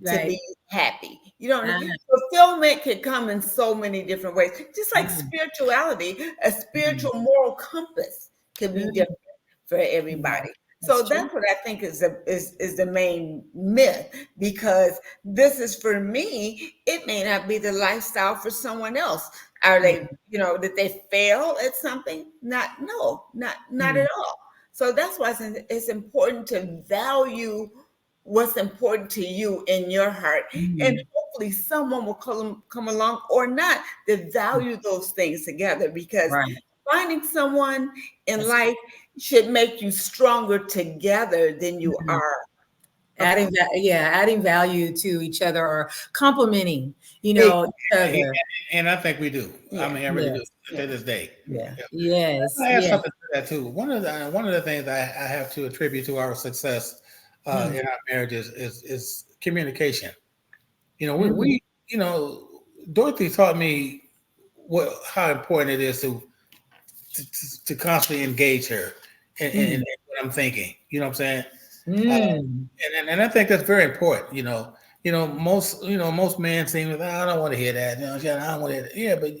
to Right. be happy. You don't. Uh, Fulfillment can come in so many different ways. Just like mm, spirituality, a mm, spiritual moral compass can be mm. different for Yeah, everybody. that's So true. that's what I think is the main myth, because this is for me. It may not be the lifestyle for someone else. Are Mm, they, did they fail at something? Not mm, at all. So that's why it's important to value what's important to you in your heart. And mm. hopefully someone will come along or not that value those things together, because Right. finding someone in That's life should make you stronger together than you mhm. are Adding apart. that, yeah, adding value to each other or complimenting, you It- know, each other. And I think we do. I yeah, mean, I really do Yes. yeah, to this day. Yeah. yeah. Yes. I have Yeah. something to that too. One of the things I have to attribute to our success Mm, in our marriages is communication. You know, mm, we Dorothy taught me how important it is to constantly engage her in mm, what I'm thinking. You know what I'm saying? Uh, mm. and I think that's very important. Most men seem to, I don't want to hear that. I don't want to hear that. Yeah, but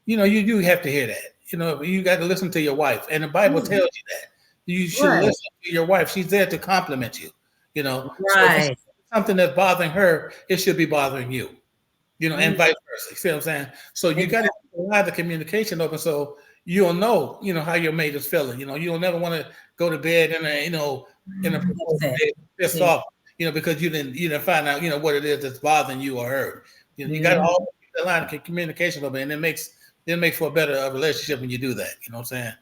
you do have to hear that. You got to listen to your wife, and the Bible Mm. tells you that you should Right. listen to your wife. She's there to compliment you. So if it's Right. something that's bothering her, it should be bothering you. And Mm, vice versa. You see what I'm saying? So you got to exactly. have the communication open, so you'll know, how your mate is feeling. You'll never want to go to bed in a Upset. state, pissed Yeah. off, because you didn't find out, what it is that's bothering you or her. You got to Mm, always keep the line of communication open, and it makes for a better relationship when you do that. You know what I'm saying?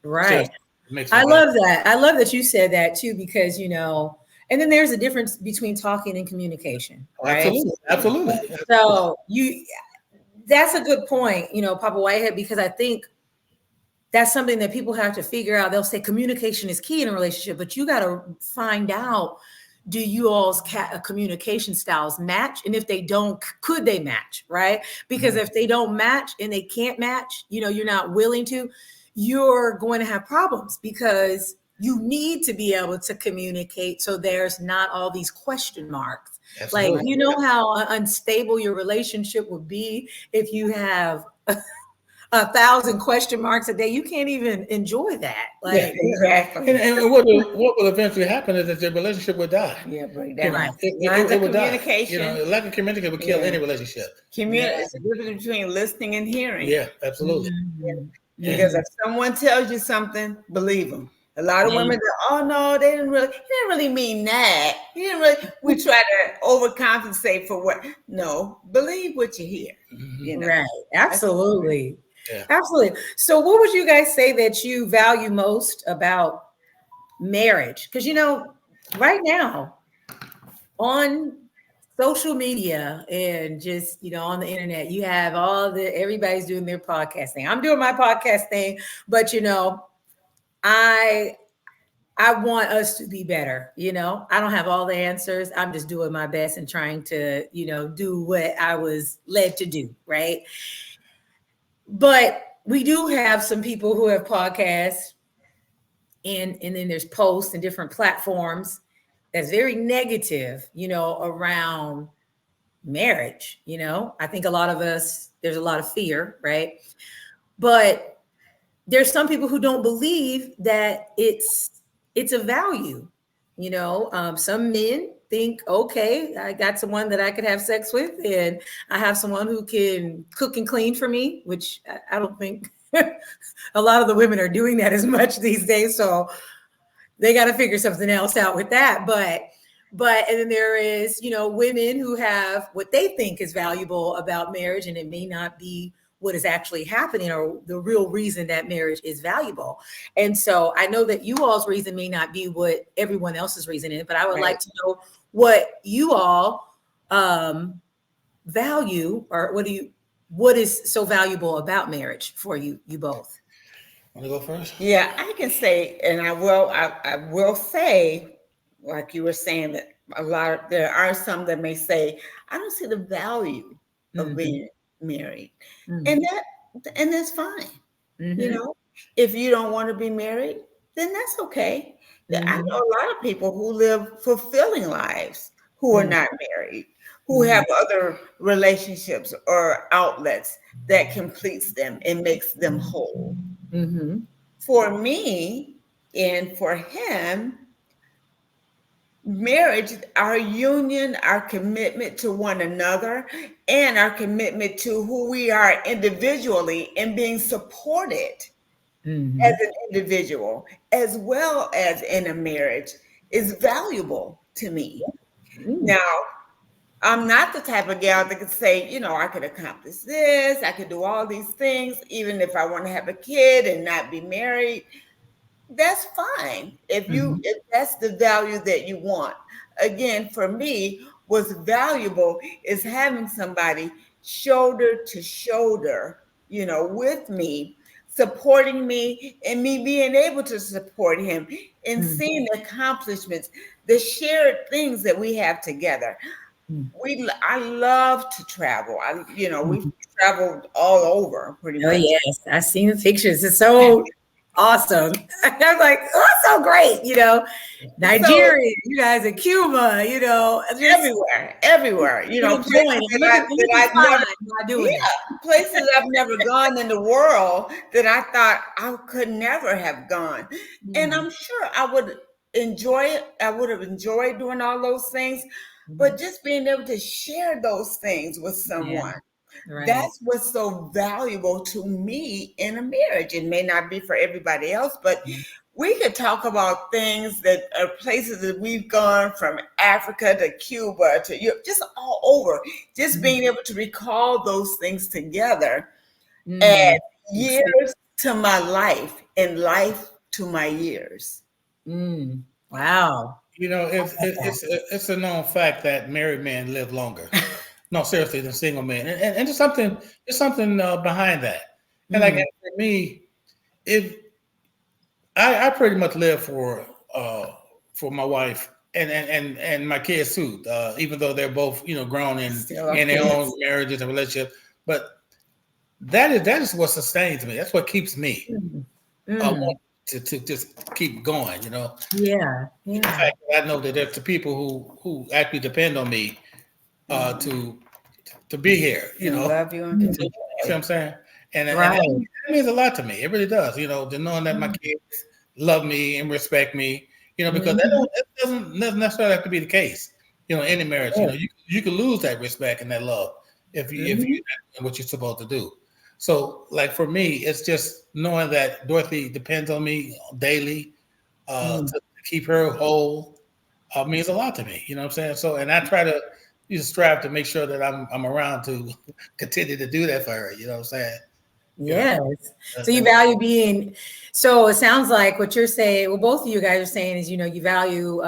right. Seriously, it makes for I a better. love that. I love that you said that too, because, and then there's a difference between talking and communication, Oh, right? absolutely, absolutely, absolutely. So that's a good point, Papa Whitehead, because I think that's something that people have to figure out. They'll say communication is key in a relationship, but you got to find out, do you all's communication styles match? And if they don't, could they match? Right? Because Mhm. if they don't match and they can't match, you're not willing to, you're going to have problems, because you need to be able to communicate so there's not all these question marks. Like, Absolutely. you know how unstable your relationship would be if you have 1,000 question marks a day. You can't even enjoy that. Yeah, Like, Exactly. and what will eventually happen is that your relationship will die. Yeah, break right, down. right. The It will die. communication. Lack of communication will kill Yeah. any relationship. Yeah. It's the difference between listening and hearing. Yeah, absolutely. Mhm. Yeah. Because Mhm. if someone tells you something, believe them. A lot of Yeah. women go, "Oh no, he didn't really mean that. He didn't really." We try to overcompensate for what? No, believe what you hear. Mhm. You know. Right. That's Absolutely. Yeah. Absolutely. So, what would you guys say that you value most about marriage? Because, right now on social media and just, on the internet, you have everybody's doing their podcast thing. I'm doing my podcast thing, but, I I want us to be better. I don't have all the answers. I'm just doing my best and trying to, do what I was led to do. Right. But we do have some people who have podcasts, and then there's posts and different platforms that's very negative, around marriage. I think a lot of us, there's a lot of fear. Right. But there's some people who don't believe that it's a value. Some men think, okay, I got someone that I could have sex with, and I have someone who can cook and clean for me, which I don't think a lot of the women are doing that as much these days. So they got to figure something else out with that. And then there is, women who have what they think is valuable about marriage, and it may not be what is actually happening or the real reason that marriage is valuable. And so I know that you all's reason may not be what everyone else's reason is, but I would like to know what you all value, or what is so valuable about marriage for you both. Want to go first? Yeah, I can say, and I will say, like you were saying, that there are some that may say, I don't see the value of being married. And that's fine. If you don't want to be married, then that's okay. I know a lot of people who live fulfilling lives who are not married, who have other relationships or outlets that completes them and makes them whole. For me and for him, marriage, our union, our commitment to one another, and our commitment to who we are individually and being supported as an individual, as well as in a marriage, is valuable to me. Now, I'm not the type of gal that could say, I could accomplish this, I could do all these things, even if I want to have a kid and not be married. That's fine if that's the value that you want. Again, for me, what's valuable is having somebody shoulder to shoulder, with me, supporting me, and me being able to support him, and seeing the accomplishments, the shared things that we have together. I love to travel. We've traveled all over pretty much. Oh yes, I've seen the pictures. It's so awesome. I'm like, oh, that's so great. Nigeria, you guys in Cuba, everywhere. Places I've never gone in the world that I thought I could never have gone. And I'm sure I would enjoy it. I would have enjoyed doing all those things, but just being able to share those things with someone. Right. That's what's so valuable to me in a marriage. It may not be for everybody else, but we could talk about things that are places that we've gone, from Africa to Cuba to Europe, just all over. Just being able to recall those things together, add years to my life and life to my years. Wow. It's a known fact that married men live longer. No, seriously, than single men, and there's something behind that. And like for me, if I pretty much live for my wife and my kids too, even though they're both grown in their own marriages and relationships, but that is what sustains me. That's what keeps me to just keep going. Yeah. The fact that I know that there's the people who actually depend on me to be here, love you and see what I'm saying? And that means a lot to me. It really does, to knowing that my kids love me and respect me, because that doesn't necessarily have to be the case, in any marriage. You can lose that respect and that love if you're not doing what you're supposed to do. So, like for me, it's just knowing that Dorothy depends on me daily to keep her whole means a lot to me. You know what I'm saying? So, and I try to strive to make sure that I'm around to continue to do that for her. You know what I'm saying? Yes. So you value being. So it sounds like what you're saying. Well, both of you guys are saying is, you value.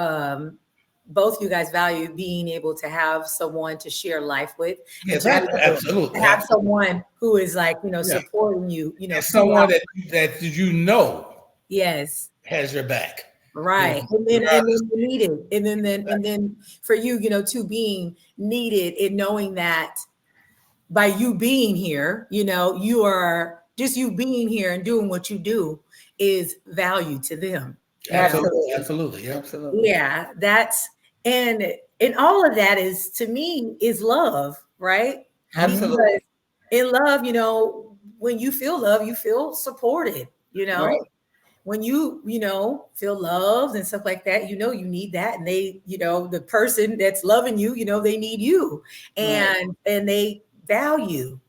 Both of you guys value being able to have someone to share life with. Exactly. Absolutely. Have someone who is like, supporting you. And someone that yes, has your back. Right. And then needed. And then for you, to being needed and knowing that by you being here, you are just you being here and doing what you do is value to them. Absolutely. Yeah. That's and all of that is, to me, is love, right? Absolutely. Because in love, when you feel love, you feel supported. you know. Right. When you feel loved and stuff like that, you need that, and they, the person that's loving you, they need you, Right. and they value,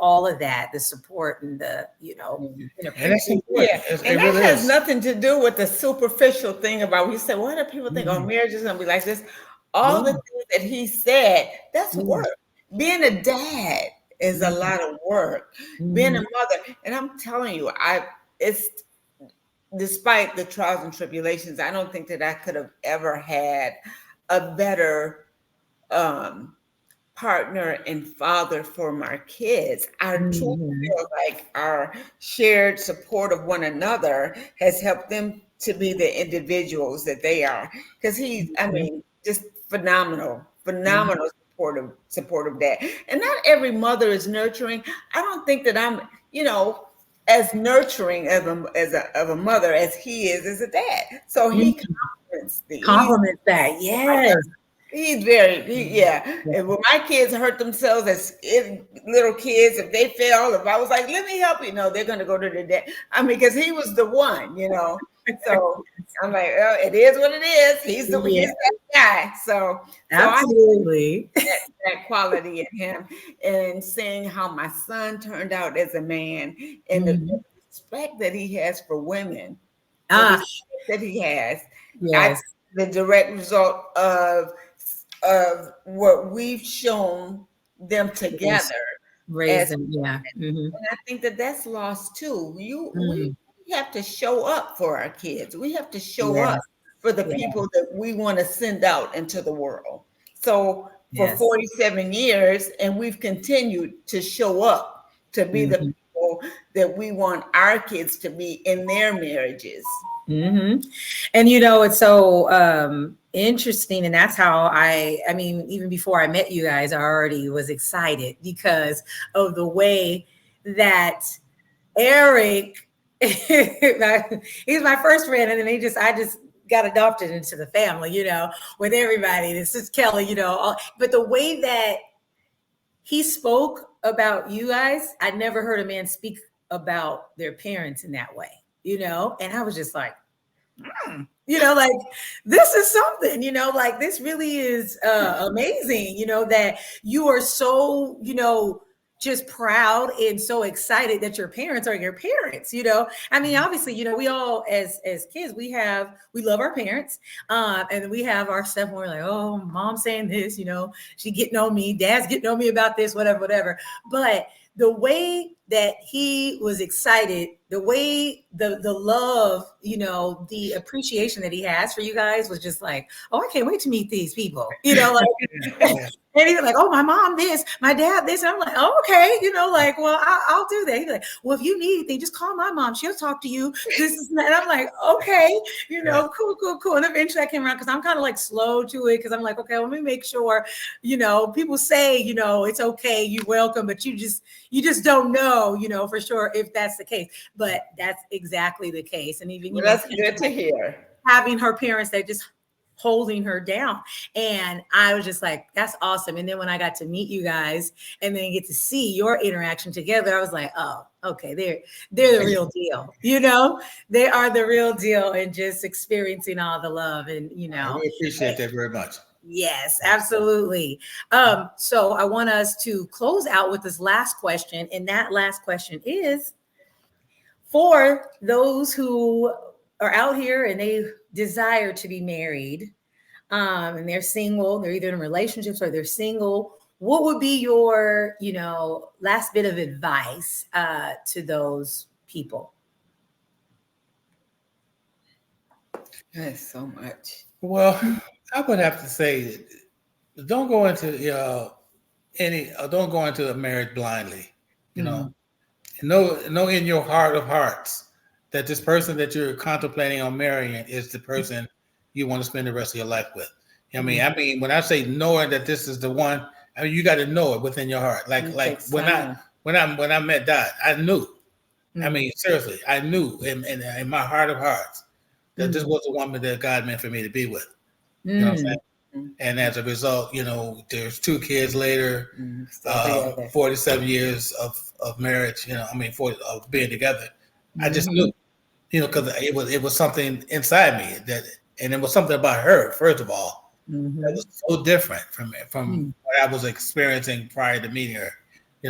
all of that, the support and the, Mhm. and And that's appreciate. Yeah, important. It and that really has is. nothing to do with the superficial thing about we said, what do people think? Oh, Mhm. marriage is gonna be like this. All the Yeah. things that he said, that's Yeah. work. Being a dad is a Mhm. lot of work. Being a Mhm. mother, and I'm telling you, it's despite the trials and tribulations, I don't think that I could have ever had a better um partner and father for my kids. I truly Mhm. feel like our shared support of one another has helped them to be the individuals that they are. Because I Mhm. mean, just phenomenal, Mhm. phenomenal supportive dad. And not every mother is nurturing. I don't think that I'm, as nurturing of a mother as he is as a dad. So he Mhm. compliments the he's Compliment that, yes. He's very, yeah. Yeah. And when my kids hurt themselves as little kids, if they fell, if I was like, let me help you, no, they're going to go to the dad. I mean, because he was the one. So I'm like, oh, it is what it is. Yeah, He's that guy. So I absolutely. that quality in him, and seeing how my son turned out as a man, and the Mhm. respect that he has for women, the Ah, respect that he has, I yes. the direct result of what we've shown them Yes. together Raise as. them, yeah. Mhm. And I think that that's lost too. Mm. We have to show up for our kids. We have to show up Yes. for the Yeah. people that we want to send out into the world. So for Yes. 47 years, and we've continued to show up to be the Mhm. people that we want our kids to be in their marriages. Mhm. And it's so interesting, and that's how I mean, even before I met you guys, I already was excited because of the way that Eric, he's my first friend, and then I just got adopted into the family, with everybody. This is Kelly, but the way that he spoke about you guys, I never heard a man speak about their parents in that way, and I was just like, like this is something, like this really is amazing, that you are so, just proud and so excited that your parents are your parents. I mean, obviously, we all as kids, we love our parents, and we have our stuff where we're like, oh, mom's saying this, she getting on me, dad's getting on me about this, whatever. But the way that he was excited, the way the love, the appreciation that he has for you guys was just like, oh, I can't wait to meet these people, like. Yeah. And he's like, oh, my mom this, my dad this. And I'm like, oh, okay, like, well, I'll do that. He's like, well, if you need anything, just call my mom. She'll talk to you. This is that. And I'm like, okay, Yeah. cool. And eventually I came around because I'm kind of like slow to it because I'm like, okay, let me make sure, people say, it's okay, you're welcome, but you just don't know, for sure if that's the case. But that's exactly the case. And even, Well, that's good to hear. having her parents that just holding her down. And I was just like, that's awesome. And then when I got to meet you guys and then get to see your interaction together, I was like, oh, okay, they're the real deal. They are the real deal, and just experiencing all the love and We appreciate that very much. yes, absolutely. So I want us to close out with this last question. And that last question is for those who are out here and they desire to be married, and they're single, they're either in relationships or they're single, what would be your, last bit of advice to those people? That's so much. Well, I would have to say, don't go into don't go into a marriage blindly. You Mm-hmm. know in your heart of hearts that this person that you're contemplating on marrying is the person you want to spend the rest of your life with. I mean, when I say knowing that this is the one, I mean you got to know it within your heart. Like when I met Dot, I knew. Mm-hmm. I mean, seriously, I knew in my heart of hearts that this was the woman that God meant for me to be with. You know what I'm saying? And as a result, there's 2 kids later, 47 years of marriage, of being together. I just knew, because it was something inside me and it was something about her, first of all, that was so different from what I was experiencing prior to meeting her.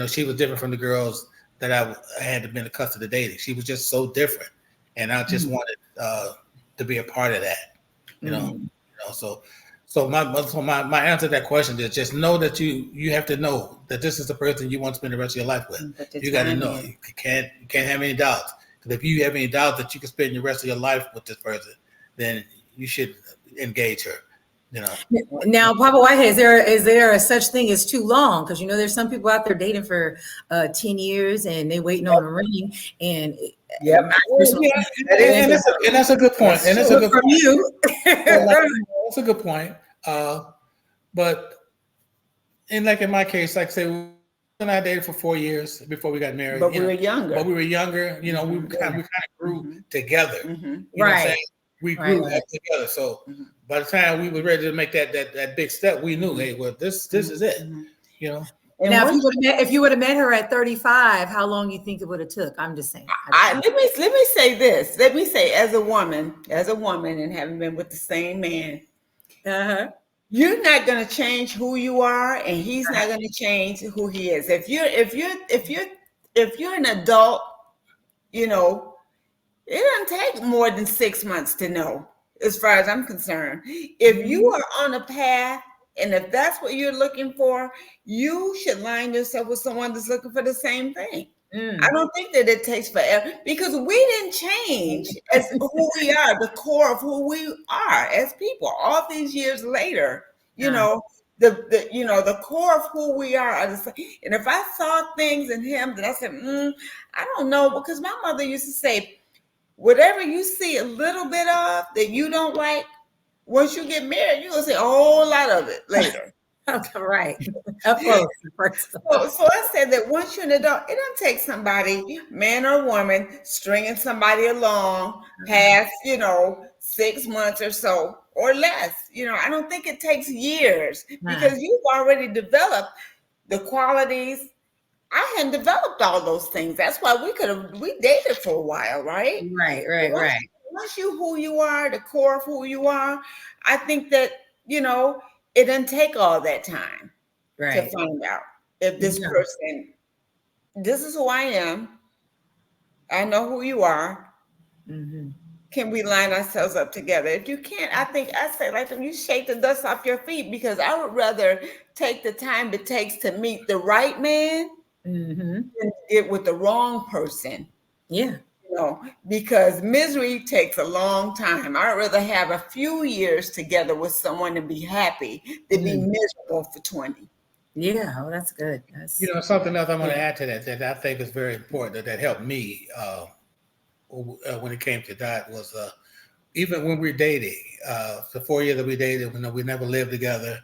She was different from the girls that I had been accustomed to dating. She was just so different, and I just wanted to be a part of that. So my answer to that question is just know that you have to know that this is the person you want to spend the rest of your life with. You got to know. You can't have any doubts. Because if you have any doubt that you can spend the rest of your life with this person, then you should engage her. Now, Papa Whitehead, is there a such thing as too long? Because there's some people out there dating for 10 years and they waiting on a ring. And and that's a good point. And that's a good point. You. That's a good point. But in my case, like I say, we and I dated for 4 years before we got married. But we were younger. We kind of grew together. You know what I'm saying? We grew up together. So by the time we were ready to make that big step, we knew, hey, well, this is it. Now, if you would have met her at 35, how long you think it would have took? I'm just saying. Let me say this. Let me say, as a woman, and having been with the same man, you're not going to change who you are, and he's not going to change who he is. If you're an adult, it doesn't take more than 6 months to know, as far as I'm concerned. If you are on a path, and if that's what you're looking for, you should line yourself with someone that's looking for the same thing. I don't think that it takes forever, because we didn't change as who we are, the core of who we are as people. All these years later, the core of who we are the same. And if I saw things in him that I said, I don't know, because my mother used to say, whatever you see a little bit of that you don't like, once you get married, you're going to see a whole lot of it later. Okay, right. Up close. So I said that once you're an adult, it doesn't take somebody, man or woman, stringing somebody along past, 6 months or so or less. I don't think it takes years, because you've already developed the qualities. I hadn't developed all those things. That's why we dated for a while, right? Right. Once you who you are, the core of who you are, I think that, it doesn't take all that time to find out if this person, this is who I am. I know who you are. Can we line ourselves up together? If you can't, I say, like, you shake the dust off your feet, because I would rather take the time it takes to meet the right man than get with the wrong person. Yeah. Because misery takes a long time. I'd rather have a few years together with someone and be happy than be miserable for 20. Yeah, well, that's good. Something else I want to add to that I think is very important that helped me when it came to that was even when we were dating, the 4 years that we dated, we never lived together.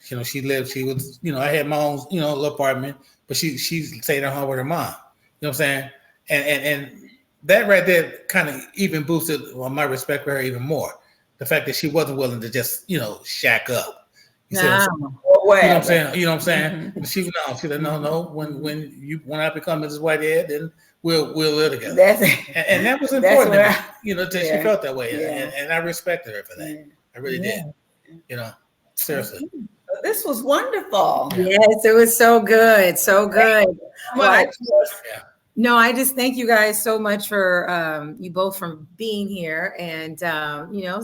She was, I had my own, little apartment, but she stayed at home with her mom. You know what I'm saying? And that right there kind of even boosted my respect for her even more. The fact that she wasn't willing to just, shack up. You know what I'm saying? You know what I'm saying? She said, no. When I become Mrs. Whitehead, then we'll live together. And that was important to me, that she felt that way. And I respected her for that. I really did. Seriously. This was wonderful. Yes, it was so good. So good. Well, no, I just thank you guys so much for you both from being here and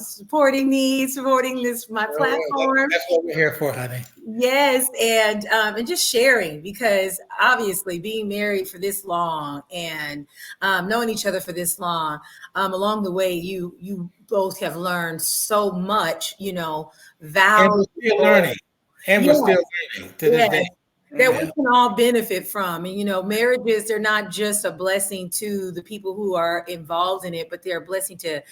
supporting my platform. That's what we're here for, honey. Yes, and just sharing, because obviously being married for this long and knowing each other for this long, along the way you both have learned so much, value. And we're still learning. To this day. That we can all benefit from. And, marriages, they're not just a blessing to the people who are involved in it, but they're a blessing to,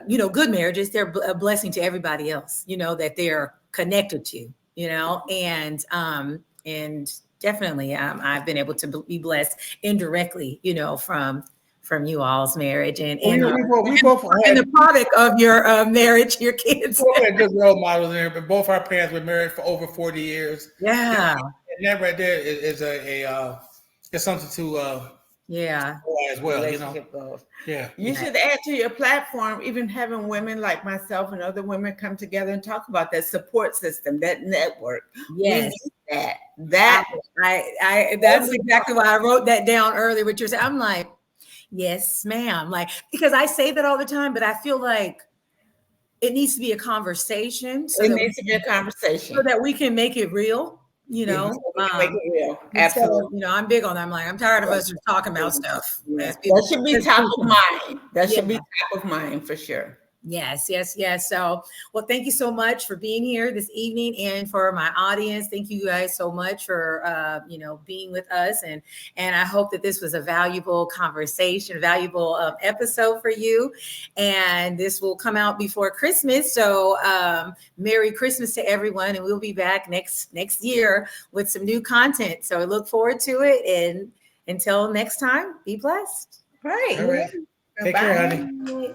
good marriages. They're a blessing to everybody else, that they're connected to, and definitely I've been able to be blessed indirectly, from you all's marriage and the product of your marriage, your kids. We had good role models there, but both our parents were married for over 40 years. Yeah. And that right there is it's something to Yeah. as well, relationship goals. Yeah. You should add to your platform, even having women like myself and other women come together and talk about that support system, that network. We Yes. need that. That That's exactly why I wrote that down earlier. What you're saying, I'm like, yes, ma'am. Like, because I say that all the time, but I feel like it needs to be a conversation so needs to be a conversation. so that we can make it real, you know. Make it real. Instead of, Absolutely. I'm big on that. I'm like, I'm tired of us just talking about stuff. Yeah. That should be top of mind. That should be top of mind for sure. Yes. So, well, thank you so much for being here this evening, and for my audience, thank you guys so much for being with us, and I hope that this was a valuable conversation, valuable episode for you. And this will come out before Christmas, so Merry Christmas to everyone, and we'll be back next year with some new content. So I look forward to it, and until next time, be blessed. Right. All right. Take care, honey.